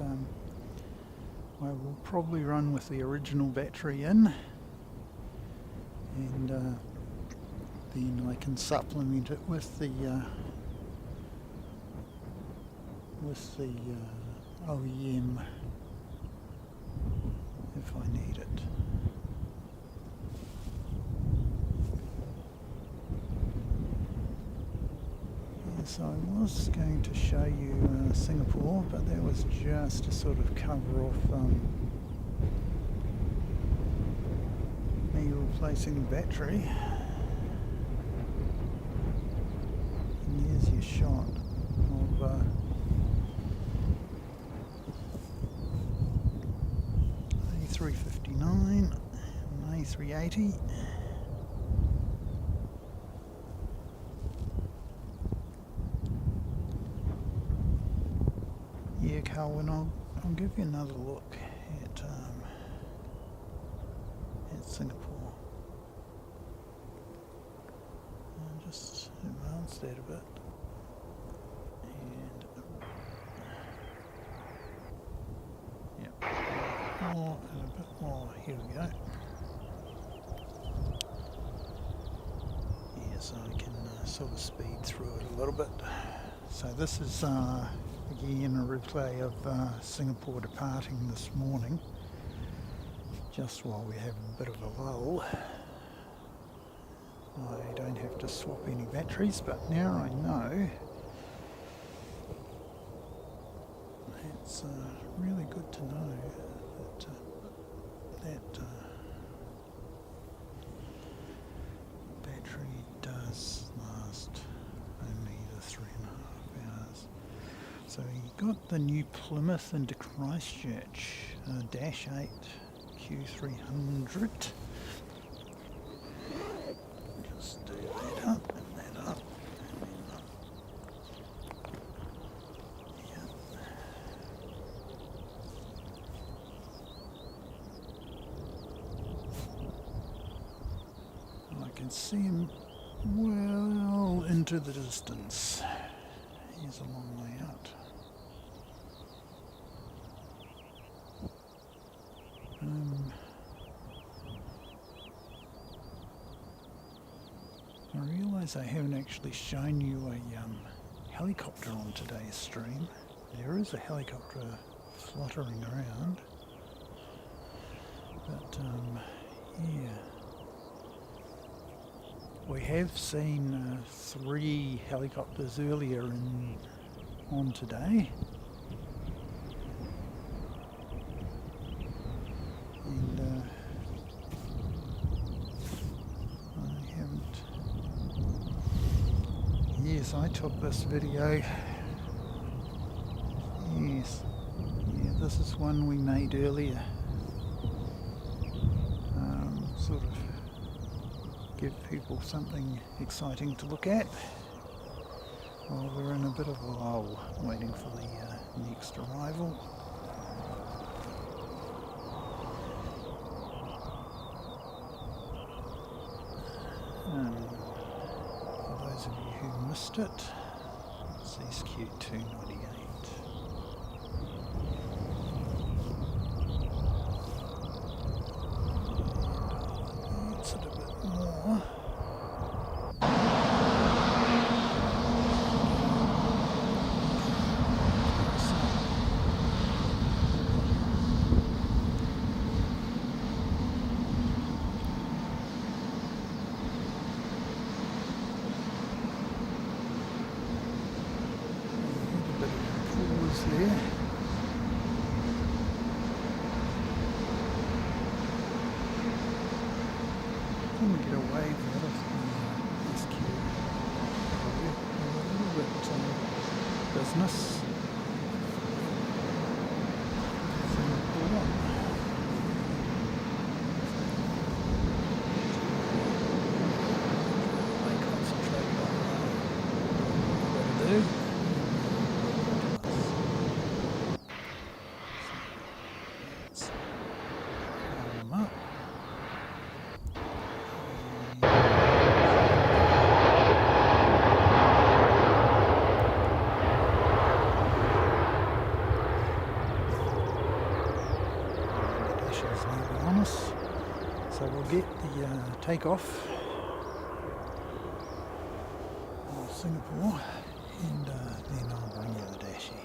I will probably run with the original battery in. And then I can supplement it with the OEM if I need it. Yes, So I was going to show you Singapore, but that was just to sort of cover off me replacing the battery. And there's your shot of A359 and A380. Yeah, Carwin, I'll give you another look at Singapore. I'll just advance that a bit. And yep, more and a bit more. Here we go. Yeah, so I can sort of speed through it a little bit. So this is again a replay of Singapore departing this morning, just while we have a bit of a lull. I don't have to swap any batteries, but now I know. It's really good to know that battery does last only the 3.5 hours. So you got the new Plymouth into Christchurch, Dash 8 Q300. Just do that up and that up. And then I can see him well into the distance. He's a long way out. I realise I haven't actually shown you a helicopter on today's stream. There is a helicopter fluttering around, but yeah. We have seen 3 helicopters earlier on today, and I haven't. Yes, I took this video. Yes, yeah, this is one we made earlier. Sort of give people something exciting to look at while we're in a bit of a lull waiting for the next arrival. For those of you who missed it, it's SQ298. There. Can we get away with it of the SQ? A little bit business. They concentrate on what to do. So we'll get the takeoff of Singapore, and then I'll bring you the Dashi.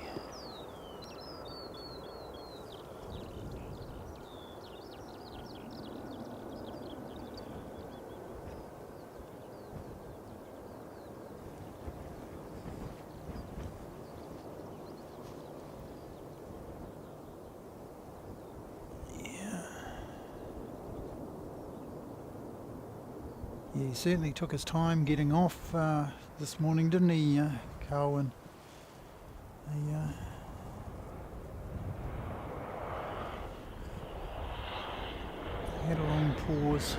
Yeah, he certainly took his time getting off this morning, didn't he, Carwyn? He had a long pause.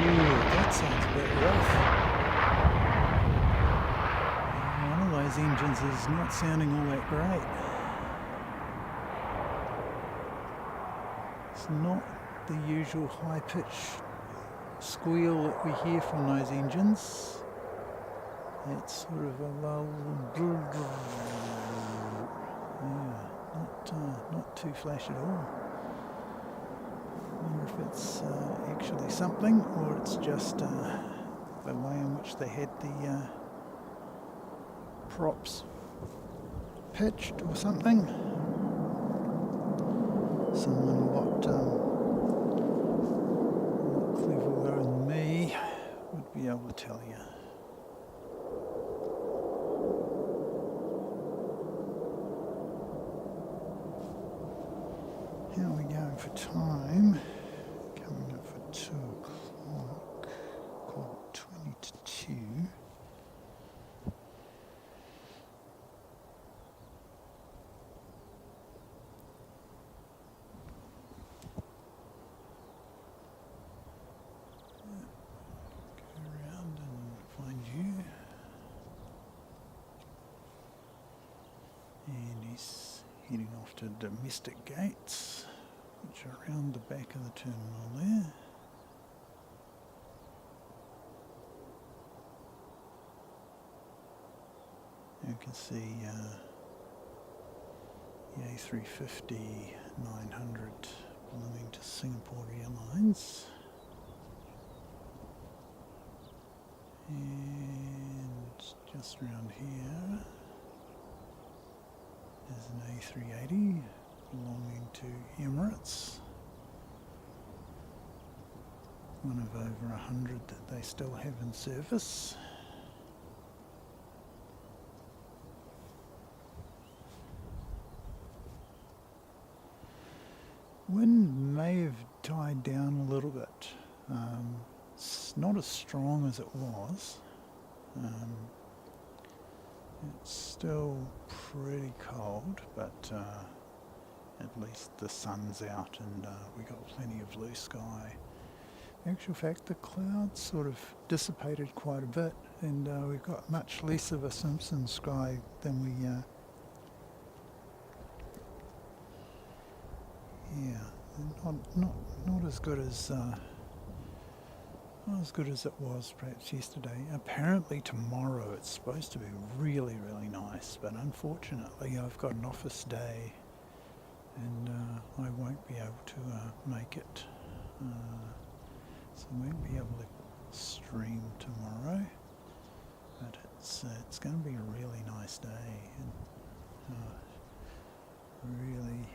Ooh, that sounds a bit rough. One of those engines is not sounding all that great. It's not the usual high-pitched squeal that we hear from those engines. It's sort of a lull. Yeah, not too flash at all. I wonder if it's actually something, or it's just the way in which they had the props pitched or something. Someone a lot cleverer than me would be able to tell you. How are we going for time? Coming up for 2 o'clock. Call it 20 to 2. Go around and find you. And he's heading off to domestic gates, which are around the back of the terminal there. You can see the A350-900 belonging to Singapore Airlines. And just around here is an A380 belonging to Emirates. One of over 100 that they still have in service. Wind may have died down a little bit. It's not as strong as it was. It's still pretty cold, but at least the sun's out and we got plenty of blue sky. In actual fact, the clouds sort of dissipated quite a bit, and we've got much less of a Simpson sky than we not as good as not as good as it was perhaps yesterday. Apparently tomorrow it's supposed to be really, really nice, but unfortunately I've got an office day and I won't be able to make it. So I won't be able to stream tomorrow, but it's going to be a really nice day, and really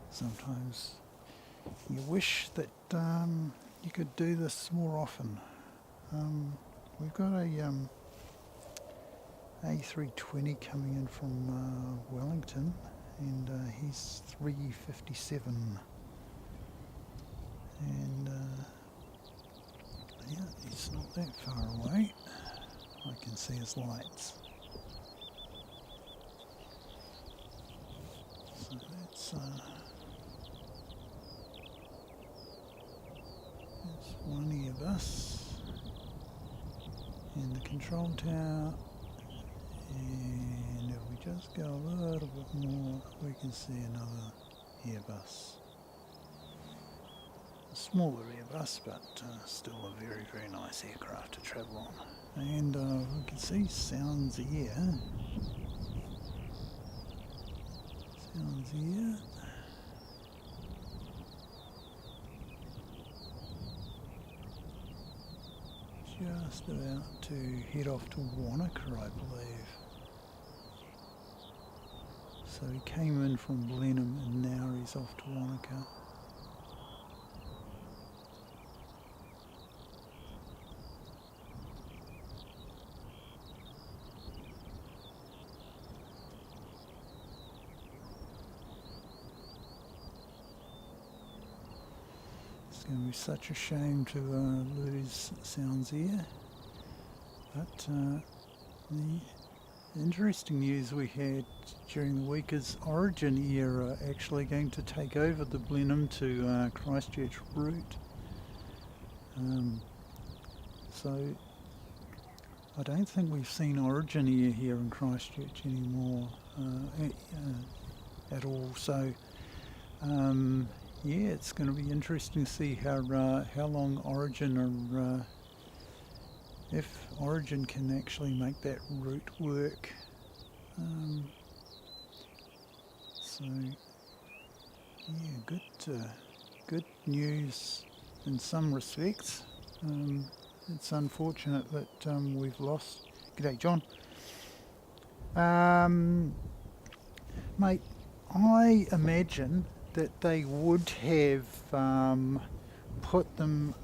sometimes you wish that you could do this more often. We've got a A320 coming in from Wellington, and he's 357, and yeah, he's not that far away. I can see his lights. So that's one Airbus, and the control tower, and if we just go a little bit more we can see another Airbus. A smaller Airbus, but still a very, very nice aircraft to travel on. And we can see Sounds Air. Sounds Air. Just about to head off to Wanaka, I believe. So he came in from Blenheim and now he's off to Wanaka. It's going to be such a shame to lose Sounds Air. But the interesting news we had during the week is Origin Air are actually going to take over the Blenheim to Christchurch route. So I don't think we've seen Origin Air here in Christchurch anymore at all. So yeah, it's going to be interesting to see how long Origin are, if Origin can actually make that route work. So yeah, good news in some respects. It's unfortunate that we've lost. G'day, John. Mate, I imagine that they would have put them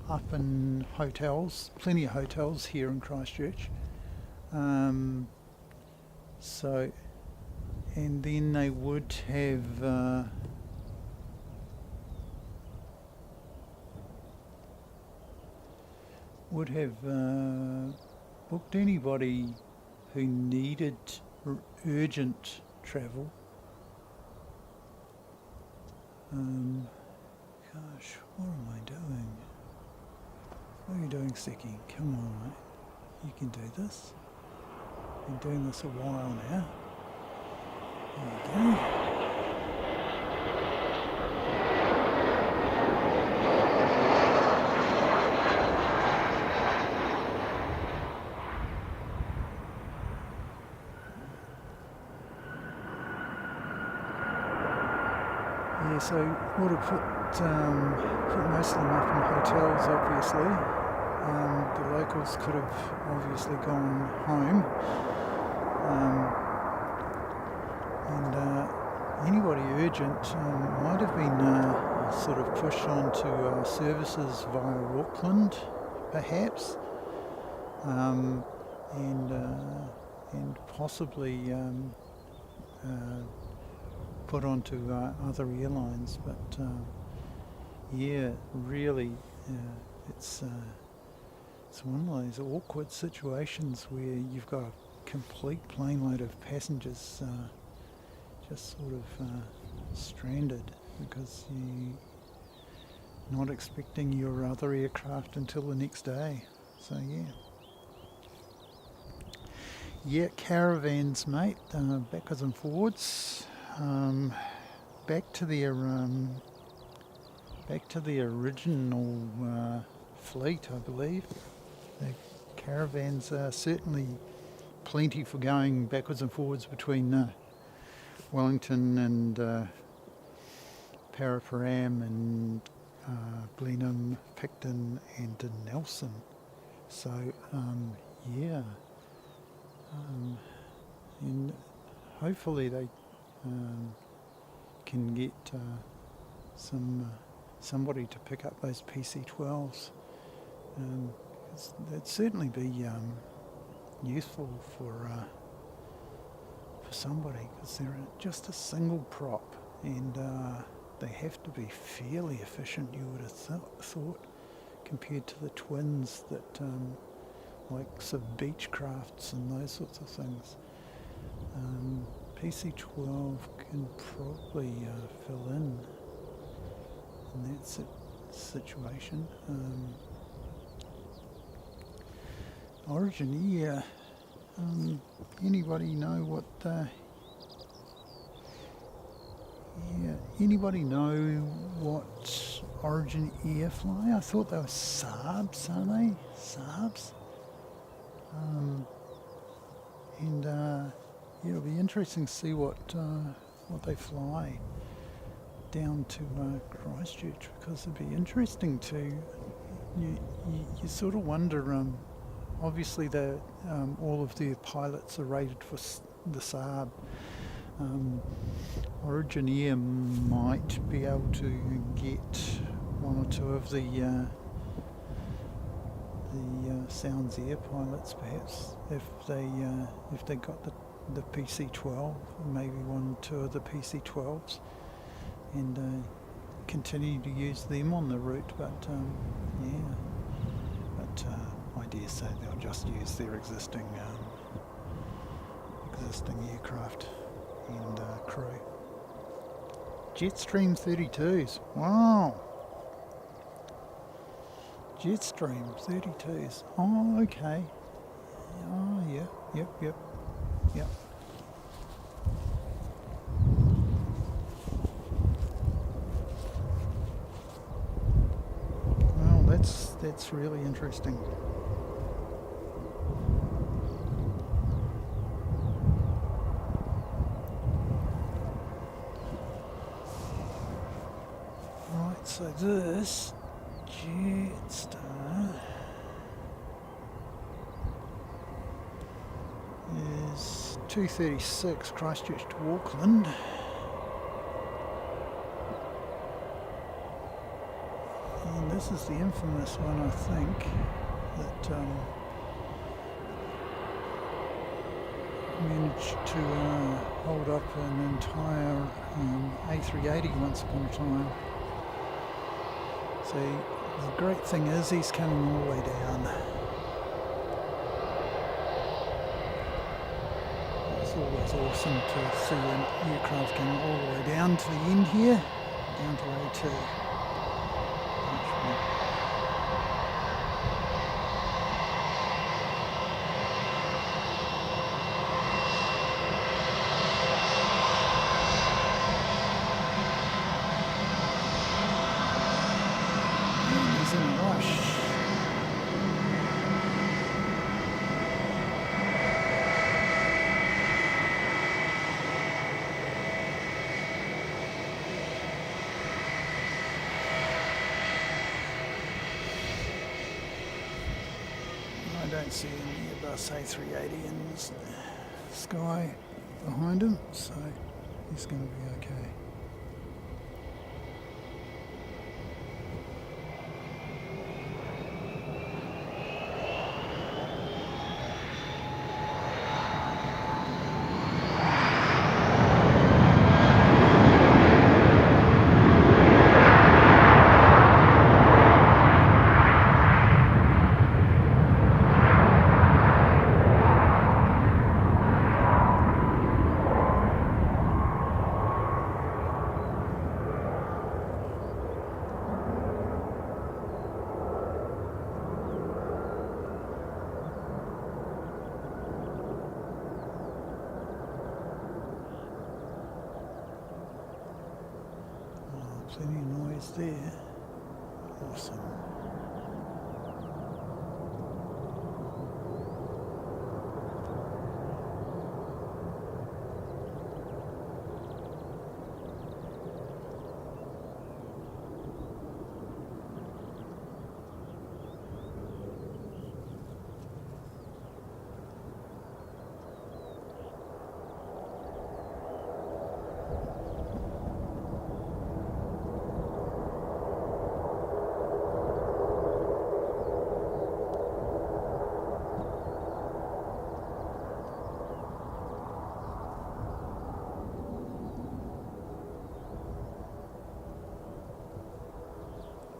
up in hotels, plenty of hotels here in Christchurch. So, and then they would have booked anybody who needed urgent travel. Gosh, what am I doing? What are you doing, Seki? Come on, mate. You can do this. Been doing this a while now. There you go. Yeah, so would have put most of them up in hotels, obviously. The locals could have obviously gone home. And anybody urgent might have been sort of pushed on to services via Auckland, perhaps. And possibly put onto other airlines, but yeah, really, it's one of those awkward situations where you've got a complete plane load of passengers just sort of stranded because you're not expecting your other aircraft until the next day. So yeah, caravans, mate, backwards and forwards. Back to the original fleet, I believe. The caravans are certainly plenty for going backwards and forwards between Wellington and Paraparaumu and Blenheim, Picton and Nelson. So yeah, and hopefully they can get somebody to pick up those PC-12s. That'd certainly be useful for somebody, because they're just a single prop and they have to be fairly efficient, you would have thought, compared to the twins that like sort of Beechcrafts and those sorts of things. PC-12 can probably fill in that situation. Origin Air, anybody know what Origin Air fly? I thought they were Saabs, are they? Saabs? And it'll be interesting to see what they fly down to Christchurch, because it'd be interesting to you sort of wonder. Obviously, all of the pilots are rated for the Saab. Origin Air might be able to get one or two of the Sounds Air pilots, perhaps, if they got the PC-12, maybe one or two of the PC-12s, and continue to use them on the route, but yeah. But I dare say they'll just use their existing aircraft and crew. Jetstream 32s. Wow. Jetstream 32s. Oh, okay. Oh, yeah. Yep. Well, that's really interesting. Right, so this Jetstar is 236 Christchurch to Auckland. And this is the infamous one, I think, that managed to hold up an entire A380 once upon a time. So the great thing is he's coming all the way down. It's always awesome to see an aircraft coming all the way down to the end here, down to A2. He's in a rush. I don't see any Airbus A380 in the sky behind him, so he's going to be okay. Plenty of noise there. Awesome.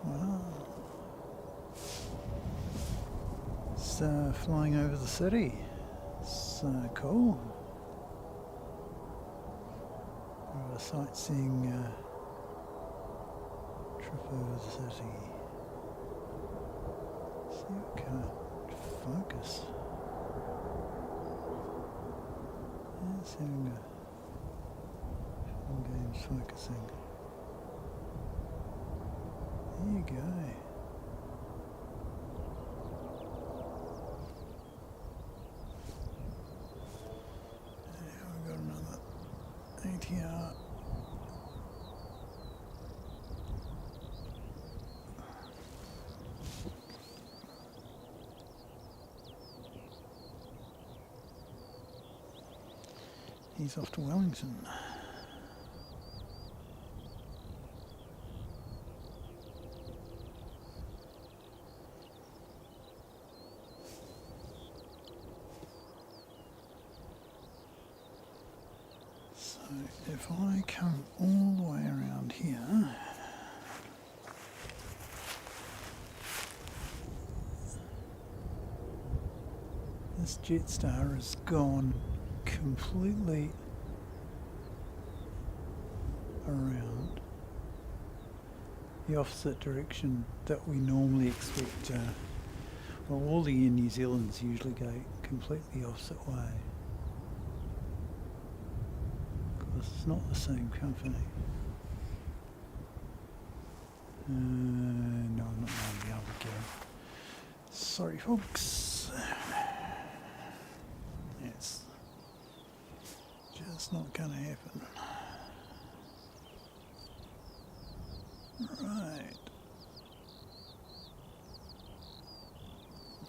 Wow. It's flying over the city. It's cool. A sightseeing trip over the city. See if we can't focus. It's having a fun game's focusing. There you go. Yeah, we've got another ATR. He's off to Wellington. So if I come all the way around here, This Jetstar has gone completely around the opposite direction that we normally expect. Well, all the Air New Zealands usually go completely opposite way. Because it's not the same company. No, I'm not going to be able to get 'em. Sorry, folks. It's just not going to happen. Right.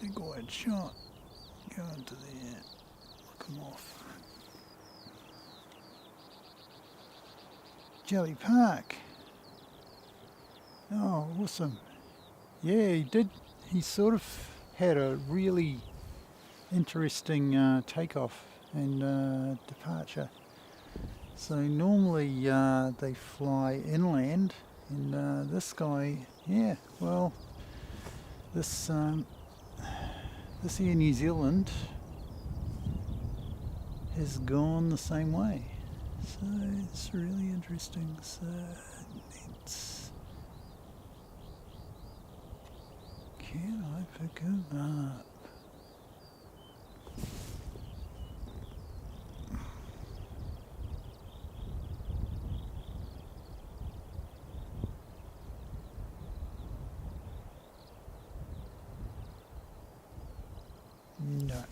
Big wide shot. Go into there. Look 'em off. Jelly Park. Oh, awesome. Yeah, he did. He sort of had a really interesting takeoff and departure. So normally they fly inland, and this guy, yeah, well, this Air New Zealand has gone the same way. So it's really interesting. So it's, can I pick him up? No.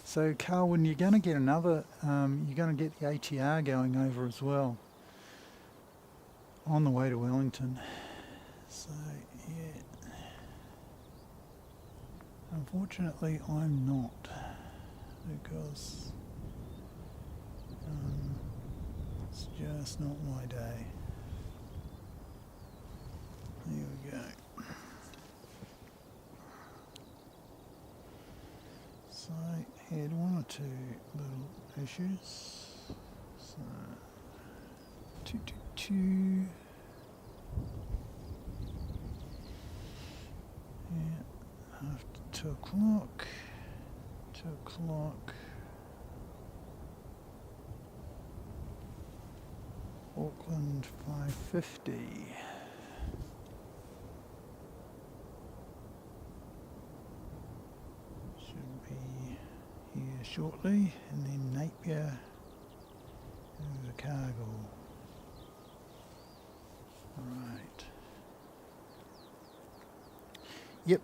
So Carwin, you're going to get another, you're going to get the ATR going over as well on the way to Wellington. So yeah, unfortunately I'm not, because it's just not my day. There we go. So I had one or two little issues. So 222. Yeah, after 2 o'clock. 2 o'clock. Auckland 550. Should be here shortly, and then Napier over cargo. Right. Yep.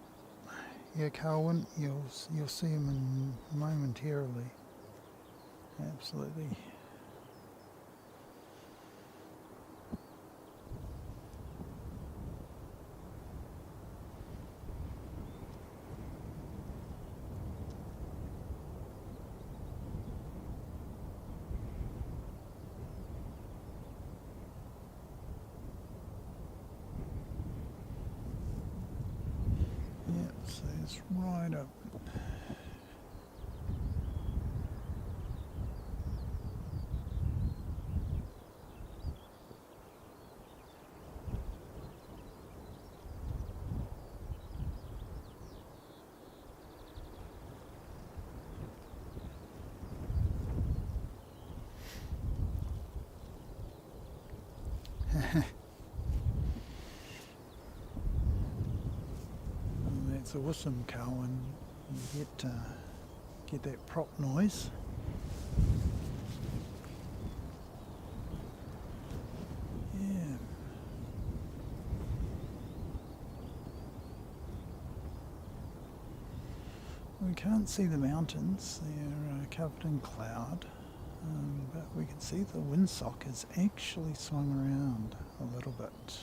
Yeah, Carwin, you'll see him in momentarily. Absolutely. Yep, so it's right up. That's awesome, Cowan. You get that prop noise. Yeah. We can't see the mountains, they're covered in cloud, but we can see the windsock has actually swung around a little bit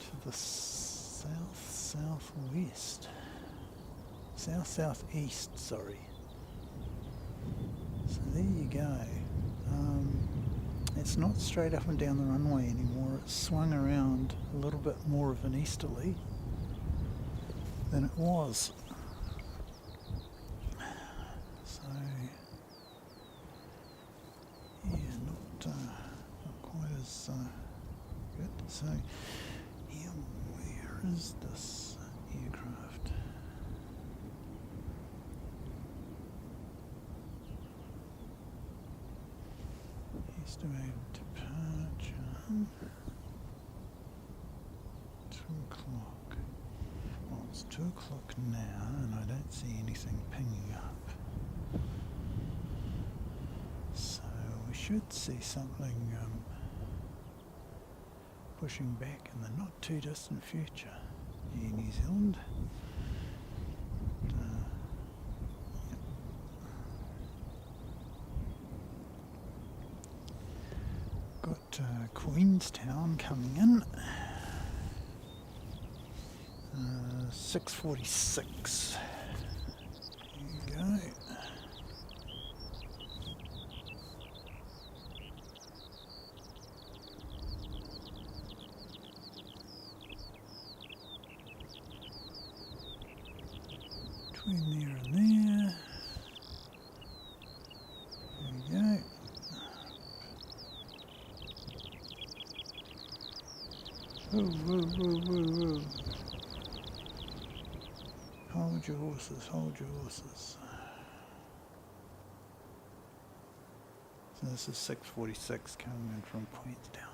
to the southwest, southeast, sorry. So there you go. It's not straight up and down the runway anymore, it's swung around a little bit more of an easterly than it was. So yeah, not quite as good. So yeah, where is this aircraft? Estimated departure. 2 o'clock. Well, it's 2 o'clock now, and I don't see anything pinging up. So we should see something pushing back in the not too distant future. Here, New Zealand. Got Queenstown coming in. 6:46. There you go. Between there and there. There we go. Whoa, whoa, whoa, whoa, whoa. Hold your horses, hold your horses. So this is 6:46 coming in from Queenstown.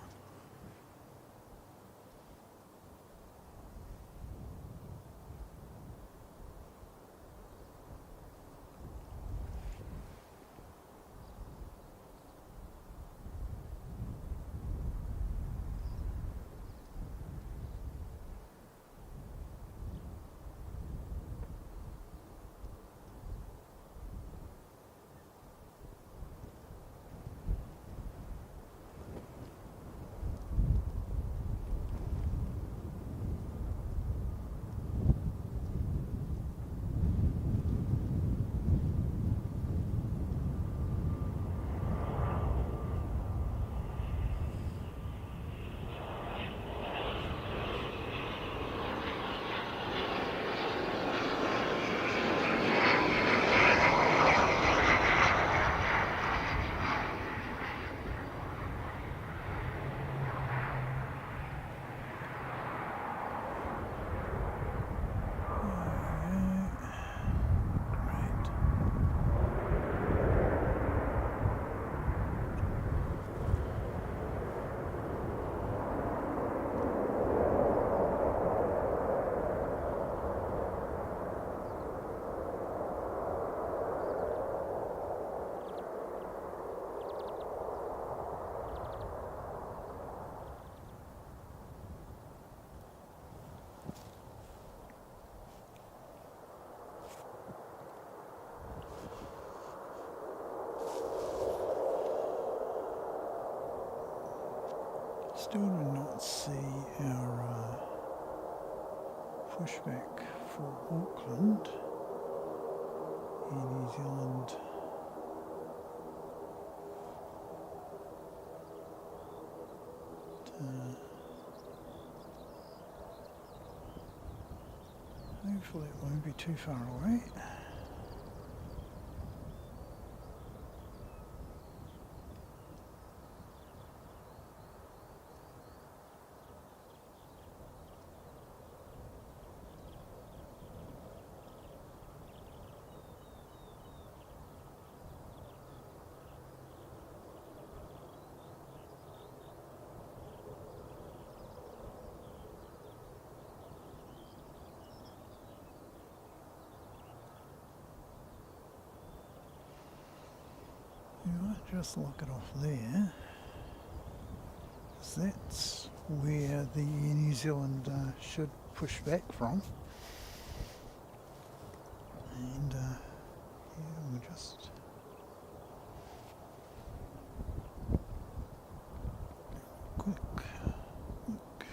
Still do not see our pushback for Auckland in New Zealand. Hopefully it won't be too far away. You might just lock it off there, 'cause that's where the New Zealand should push back from. And yeah, we'll just quick look.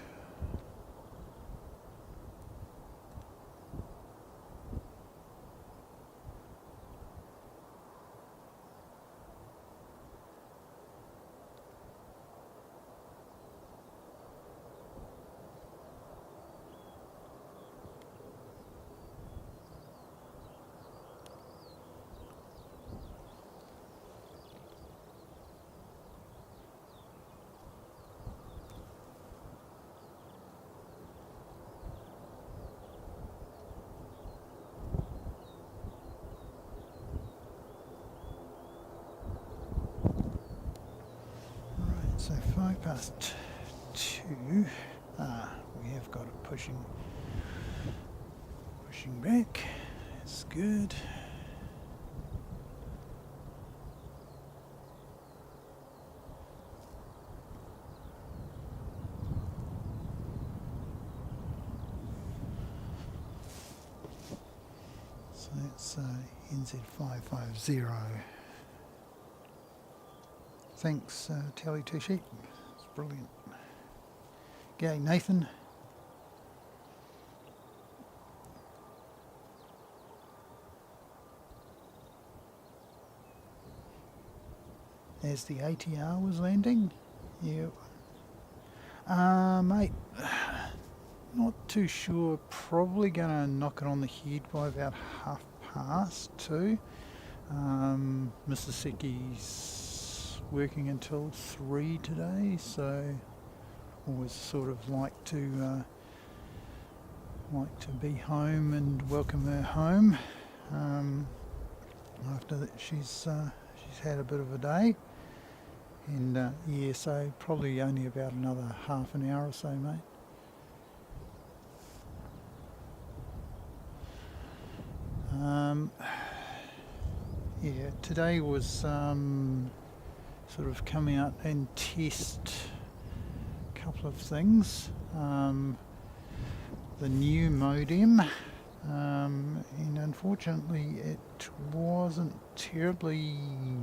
2. We have got it pushing back. It's good. So that's NZ550. Thanks, Tally Two Sheep. It's brilliant. G'day, Nathan. As the ATR was landing, yeah. Mate, not too sure. Probably gonna knock it on the head by about 2:30. Misaseki's working until 3 today, so always sort of like to be home and welcome her home. After that, she's had a bit of a day, and yeah, so probably only about another half an hour or so, mate. Yeah, today was sort of come out and test a couple of things. The new modem, and unfortunately it wasn't terribly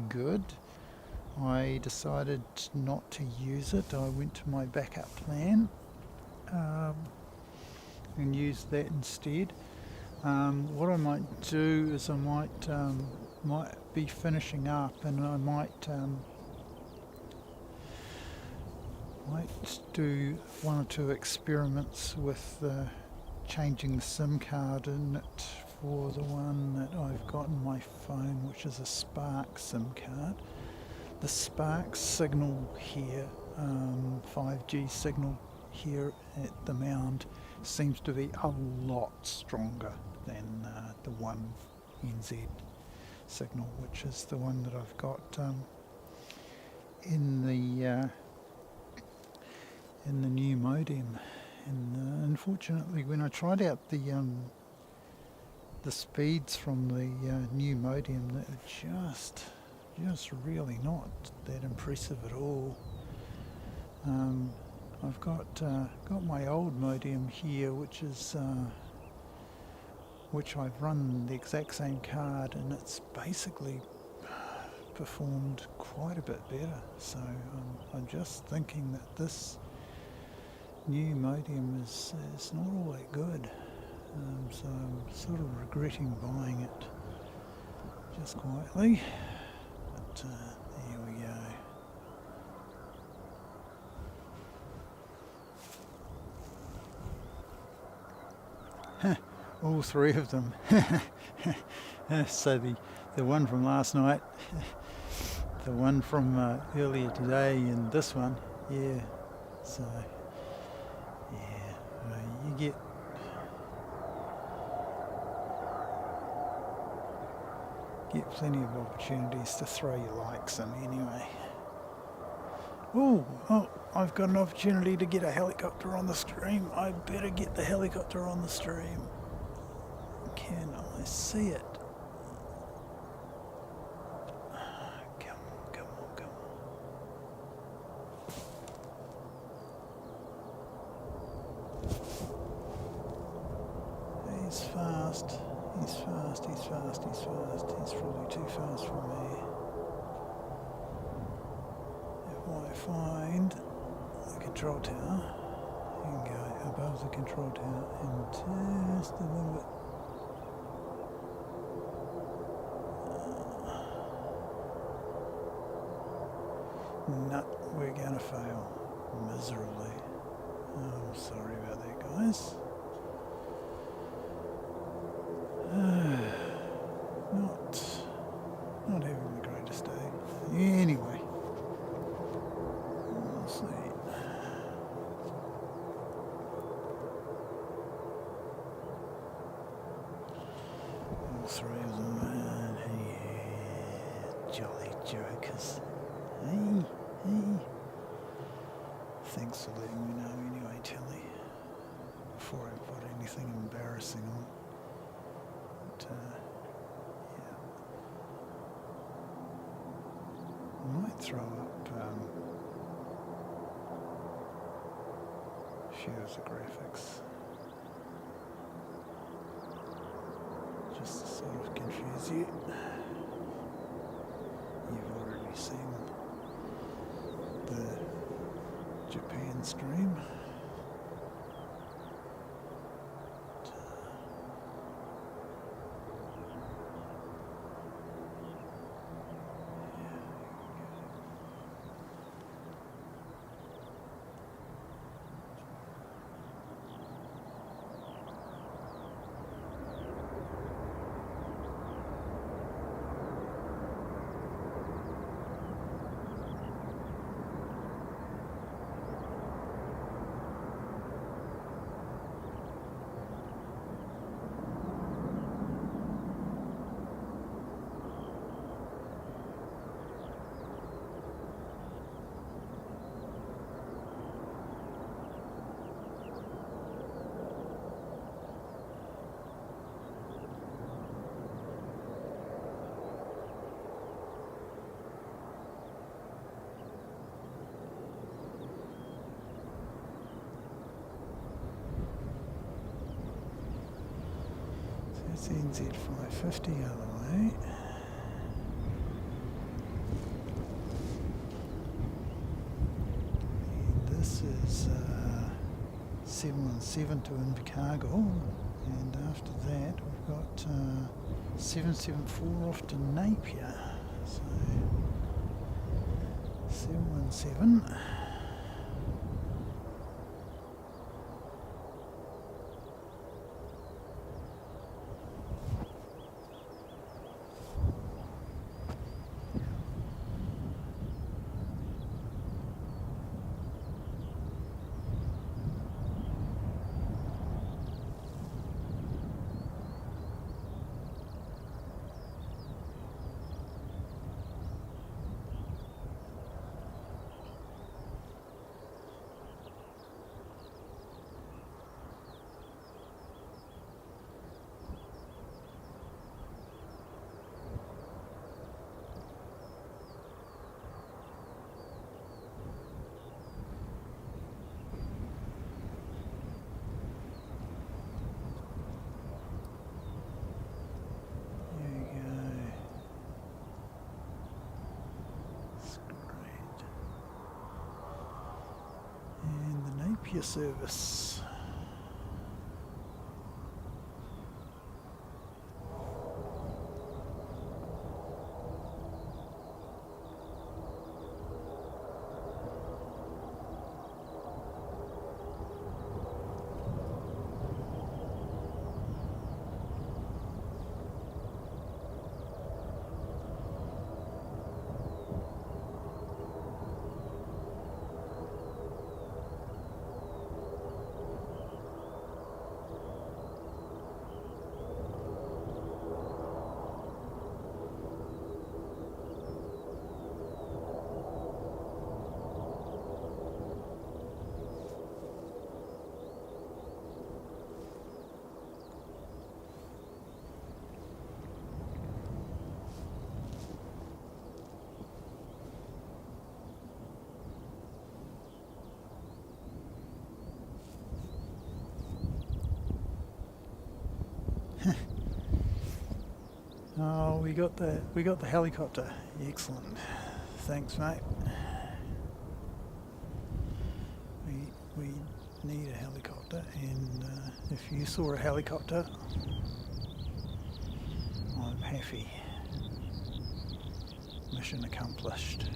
good. I decided not to use it. I went to my backup plan and used that instead. What I might do is I might be finishing up, and I might do 1 or 2 experiments with changing the SIM card in it for the one that I've got in my phone, which is a Spark SIM card. The Spark signal here, 5G signal here at the Mound, seems to be a lot stronger than the 1 NZ signal, which is the one that I've got in the new modem. And unfortunately, when I tried out the speeds from the new modem, they're just really not that impressive at all. I've got my old modem here, which I've run the exact same card, and it's basically performed quite a bit better. So I'm just thinking that this new modem is not all that good. So I'm sort of regretting buying it just quietly. But there we go. All 3 of them. So the one from last night, the one from earlier today, and this one, yeah. So yeah, you get plenty of opportunities to throw your likes in anyway. Oh, I've got an opportunity to get a helicopter on the stream. I better get the helicopter on the stream. Can I see it? Come on. He's fast. He's probably too fast for me. If I find the control tower, you can go above the control tower and just a little bit. No, we're gonna fail miserably. I'm sorry about that, guys. Not having the greatest day. Anyway, we'll see. All 3 of them, and yeah, jolly jokers. Hey. Thanks for letting me know anyway, Tilly, before I put anything embarrassing on. But, yeah. I might throw up share the graphics just to sort of confuse you. You've already seen the Japan stream. That's NZ 550 other way. And this is 717 to Invercargill, and after that we've got 774 off to Napier. So 717. Your service. Oh, we got the helicopter. Excellent. Thanks, mate. We need a helicopter, and if you saw a helicopter, I'm happy. Mission accomplished.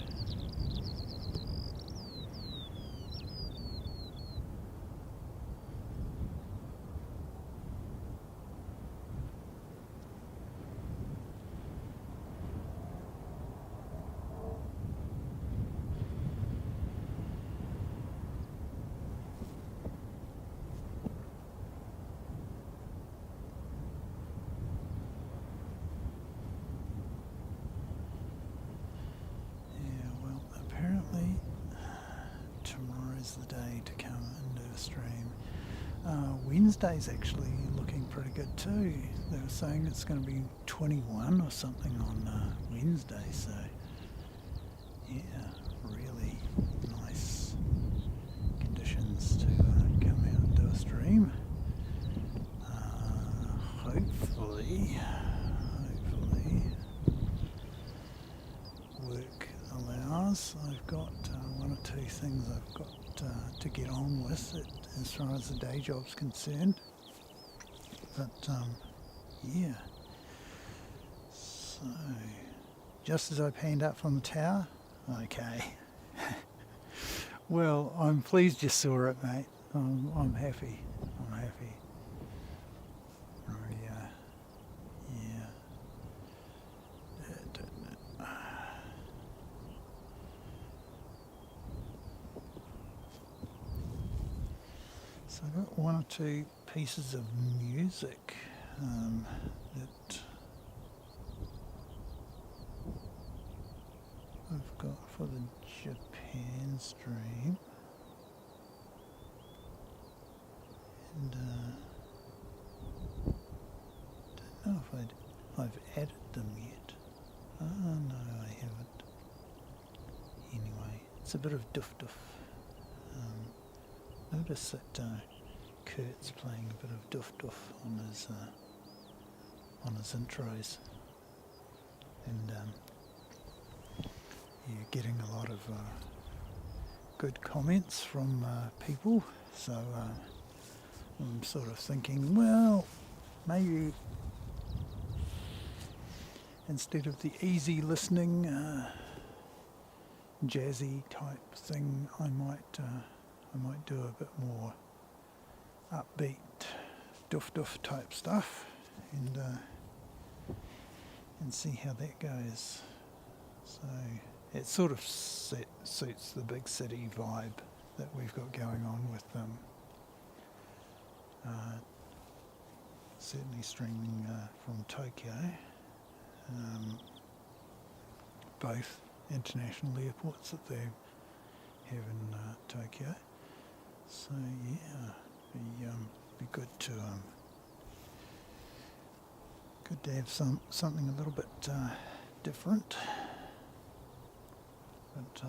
is the day to come and do a stream. Wednesday's actually looking pretty good too. They were saying it's going to be 21 or something on Wednesday, so yeah, really nice conditions to come out and do a stream. Hopefully work allows. I've got one or two things I've got to get on with it as far as the day job's concerned, but yeah, so just as I panned up from the tower, okay. Well, I'm pleased you saw it, mate. I'm happy. So I've got one or two pieces of music that I've got for the Japan stream, and don't know if I've added them yet. Oh no, I haven't. Anyway, it's a bit of doof. Notice that Kurt's playing a bit of doof on his intros, and you're getting a lot of good comments from people. So I'm sort of thinking, well, maybe instead of the easy listening, jazzy type thing, I might do a bit more upbeat doof type stuff, and see how that goes. So it sort of suits the big city vibe that we've got going on with certainly streaming from Tokyo, both international airports that they have in Tokyo. So yeah, be good to have something a little bit different. But I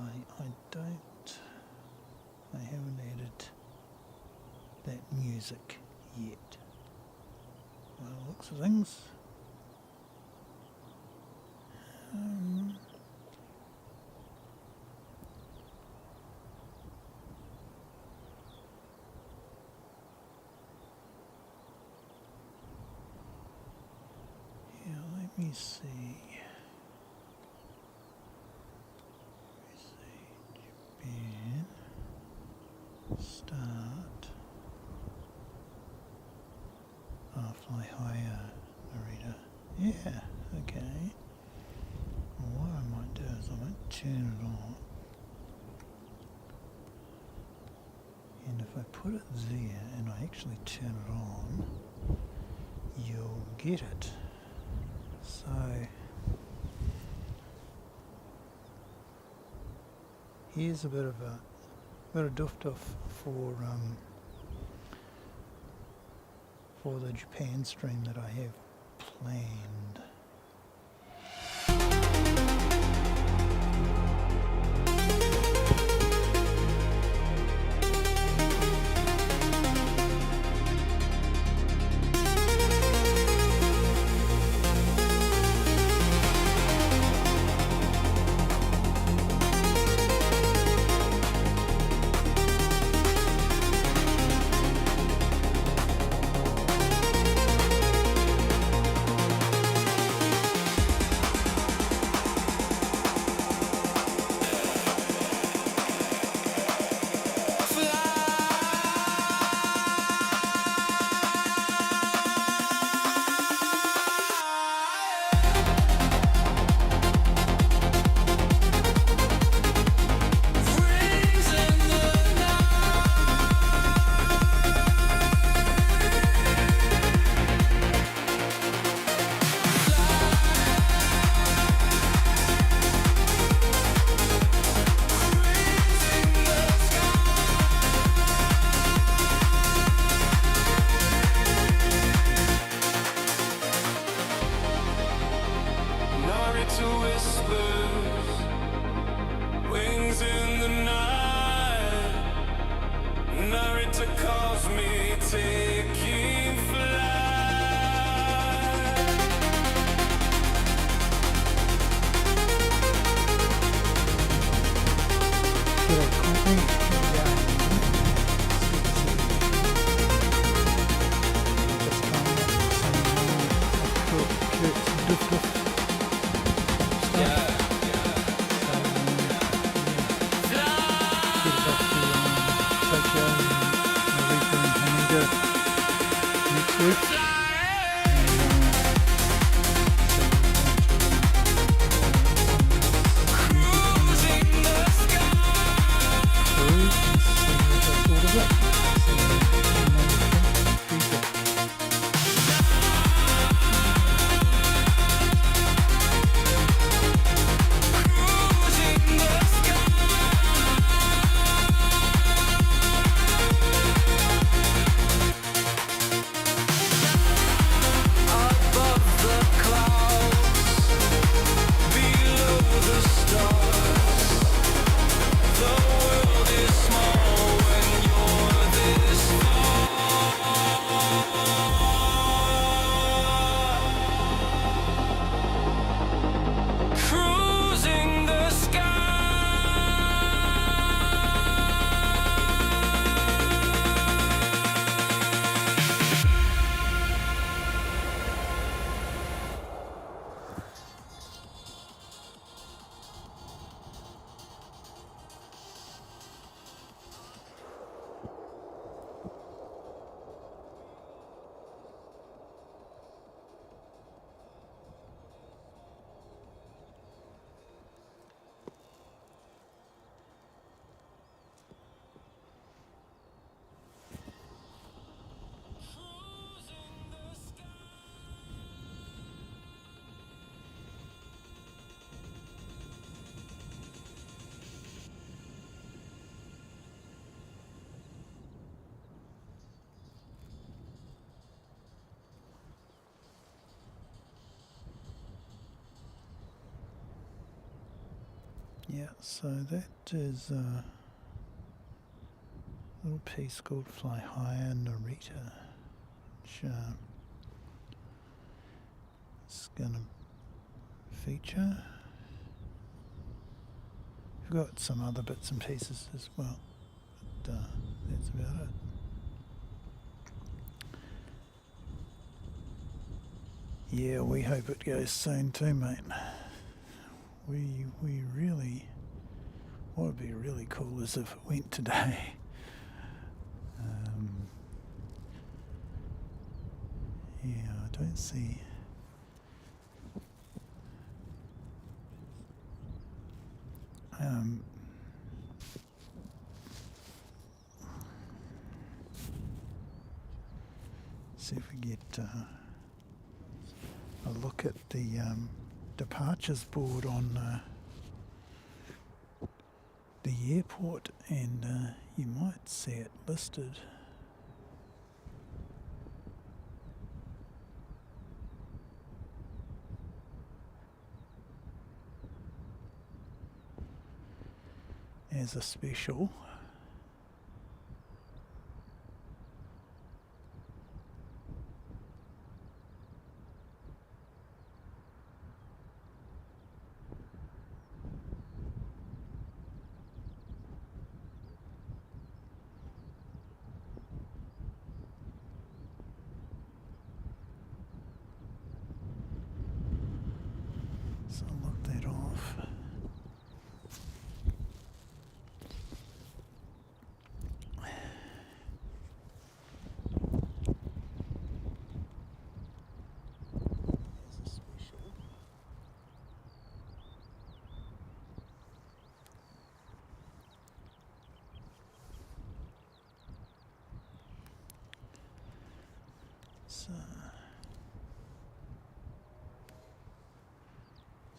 haven't added that music yet. By the looks of things. Let me see. Japan. Start. Fly higher, Narita. Yeah, okay. Well, what I might do is I might turn it on. And if I put it there and I actually turn it on, you'll get it. So here's a bit of doof for the Japan stream that I have planned. Yeah, so that is a little piece called Fly Higher Narita, which is going to feature. We've got some other bits and pieces as well, but that's about it. Yeah, we hope it goes soon too, mate. We really, what would be really cool is if it went today. Yeah, I don't see. See if we get a look at the departures board on the airport, and you might see it listed. As a special. So I'll look that off. So,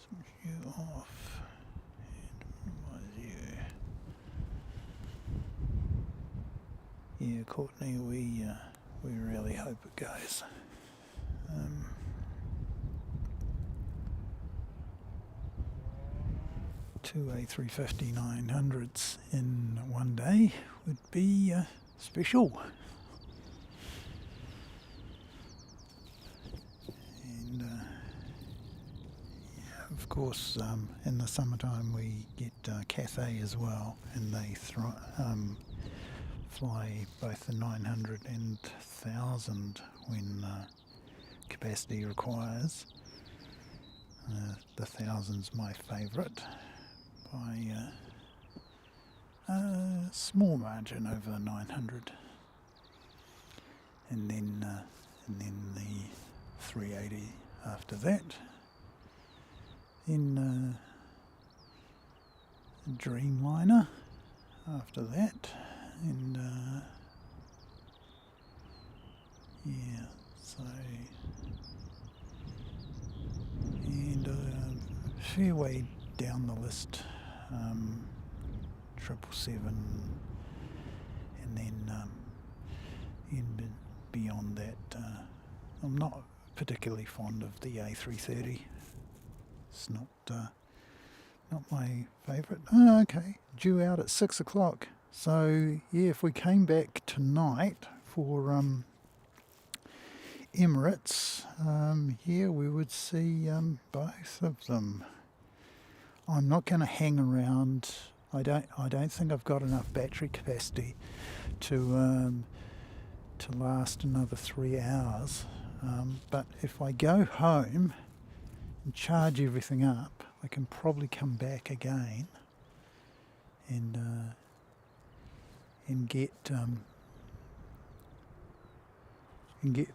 switch you off and minimize you. Yeah, Courtney, we really hope it goes. Two A350-900s in one day would be special. And yeah, of course, in the summertime we get Cathay as well, and they fly both the 900 and 1000 when capacity requires. The 1000's my favourite by a small margin over the 900. And then and then the 380 after that. Then Dreamliner after that, and yeah, so, and a fair way down the list, 777, and then beyond that, I'm not particularly fond of the A330. It's not my favourite. Oh, okay, due out at 6 o'clock. So yeah, if we came back tonight for Emirates, yeah, we would see both of them. I'm not going to hang around. I don't think I've got enough battery capacity to last another 3 hours. But if I go home and charge everything up, I can probably come back again and get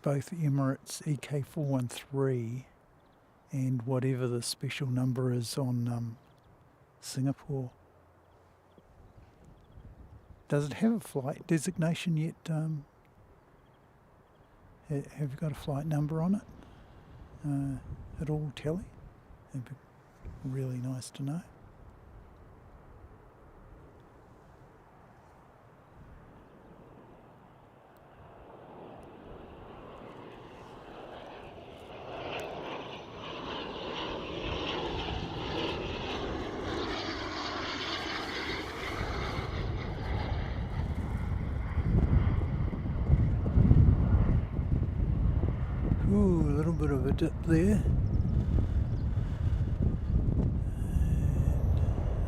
both Emirates EK413 and whatever the special number is on Singapore. Does it have a flight designation yet? Have you got a flight number on it at all, Telly? It'd be really nice to know. Ooh, a little bit of a dip there.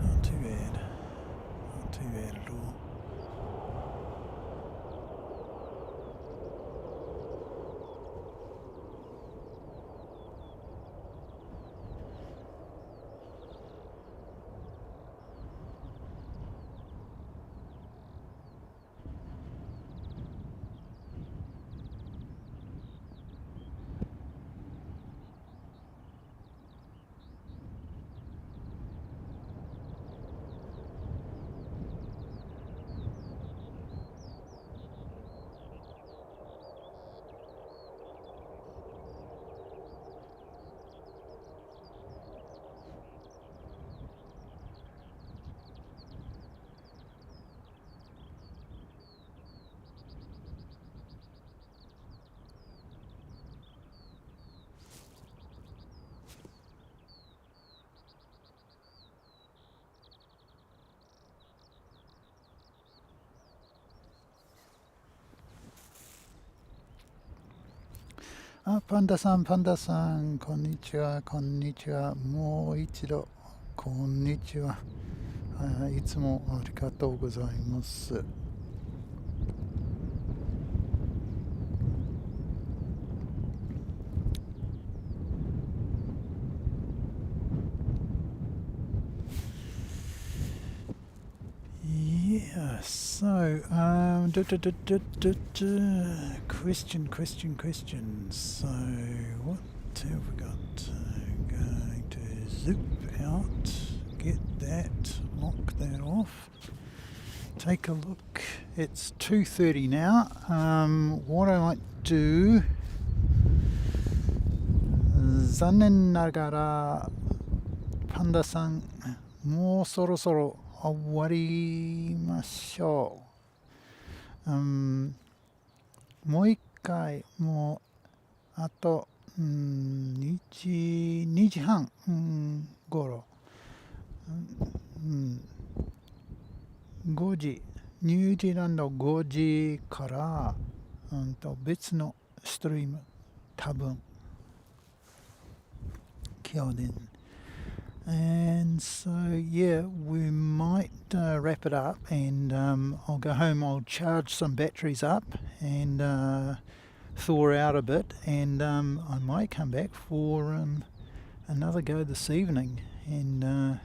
Not too bad. Not too bad at all.パンダさん、こんにちは、もう一度、こんにちは。いつもありがとうございます。Yeah, so, question. So, what have we got? Going to zip out, get that, lock that off. Take a look. It's 2:30 now. What I might do, 残念ながらパンダさん、もうそろそろ終わりましょう。もう一回、もうあと、2時半、頃、5時、ニュージーランド5時から、別のストリーム、多分、今日で。And so, yeah, we might wrap it up and I'll go home, I'll charge some batteries up and thaw out a bit and I might come back for another go this evening. And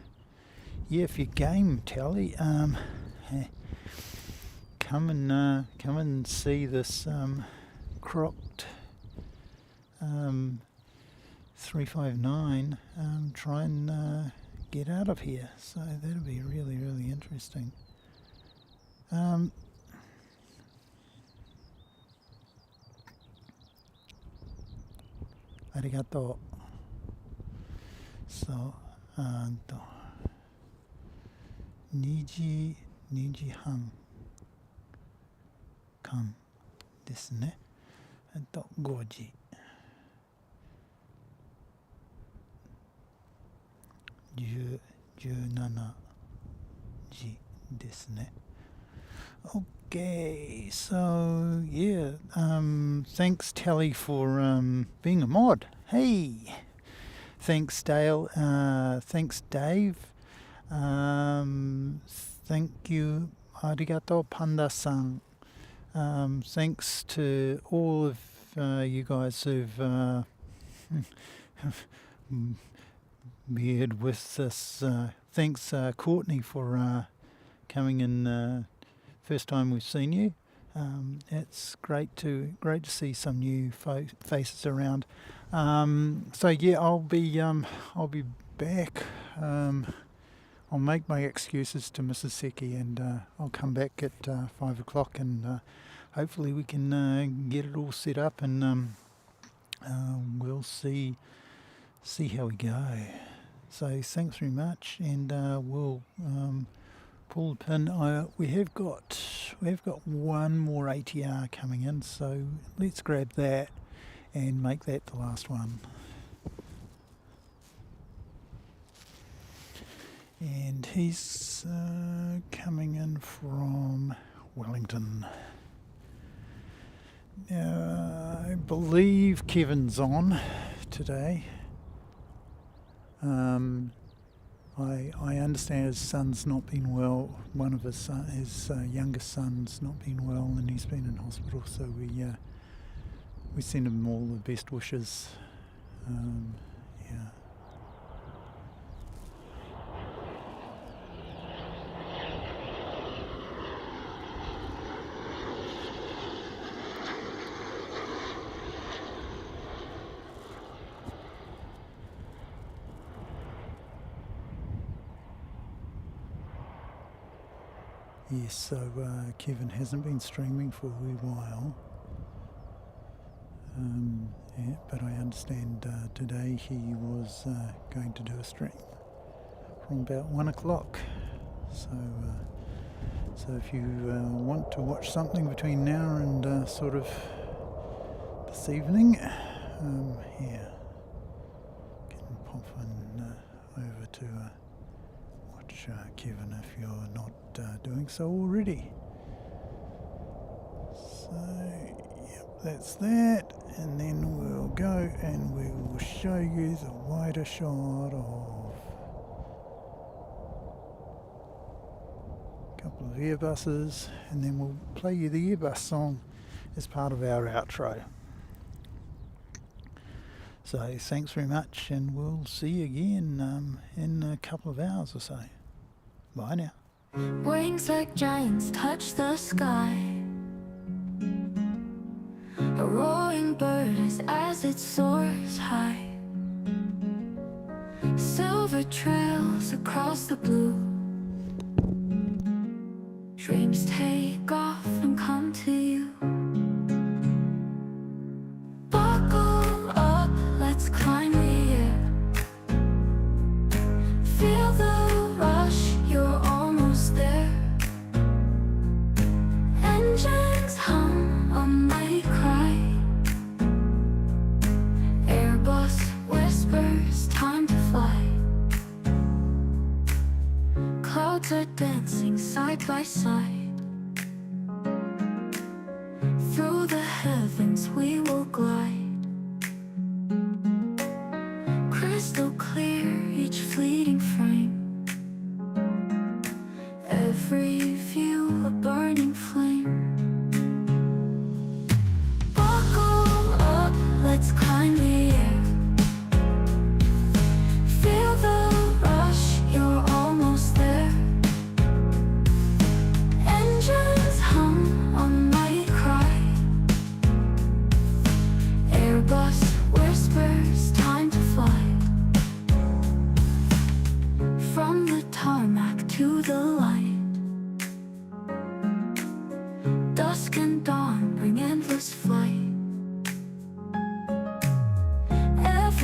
yeah, if you're game, Tally, come and see this crocked 359 try and get out of here. So that'll be really, really interesting. Arigato. So, 2時半間ですね。5時。17時ですね。Okay, so yeah, thanks Telly for being a mod. Hey, thanks Dale. Thanks Dave. Thank you, arigato Panda-san. Thanks to all of you guys who've beared with this. Thanks Courtney for coming in. First time we've seen you. It's great to see some new faces around. So yeah, I'll be back. I'll make my excuses to Mrs. Seki, and I'll come back at 5 o'clock, and hopefully we can get it all set up, and we'll see how we go. So thanks very much, and we'll pull the pin. We have got one more ATR coming in, so let's grab that and make that the last one. And he's coming in from Wellington. I believe Kevin's on today. I understand his son's not been well. One of his youngest son's not been well, and he's been in hospital. So we send him all the best wishes. Yeah. Yes, so Kevin hasn't been streaming for a wee while, yeah, but I understand today he was going to do a stream from about 1 o'clock. So if you want to watch something between now and sort of this evening, yeah, can pop in over to watch Kevin if you're not doing so already. So, yep, that's that, and then we'll go and we will show you the wider shot of a couple of Airbuses, and then we'll play you the Airbus song as part of our outro. So thanks very much, and we'll see you again in a couple of hours or so. Bye now. Wings like giants touch the sky. A roaring bird is as it soars high. Silver trails across the blue. Dreams take off and come to you. Buckle up, let's climb the air. Feel the rush, you're almost there. Engines hum, a mighty cry. Airbus whispers, time to fly. Clouds are dancing side by side. Through the heavens we will glide. Crystal clear each fleeting frame. Every view a burning flame. Buckle up, let's climb the air. Feel the rush, you're almost there.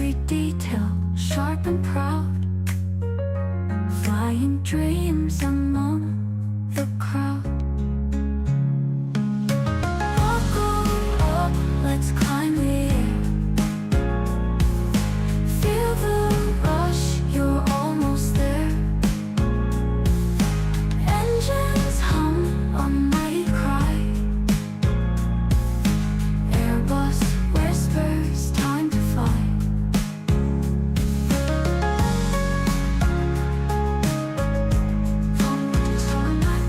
every detail sharp and proud, flying dreams among the crowd. Buckle up, let's climb the air. Feel the rush, you're almost there. Engines hum, a mighty cry. Airbus whispers, time to fly. From tarmac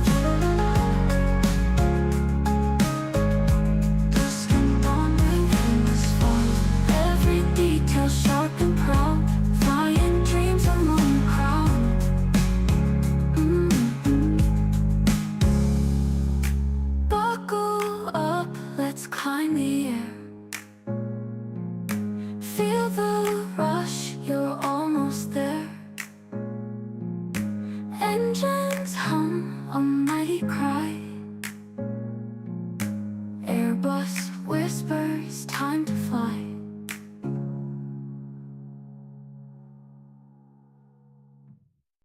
dusk and dawn, wings fall. Every detail sharp and proud, flying dreams among the crowd. Buckle up, let's climb the air.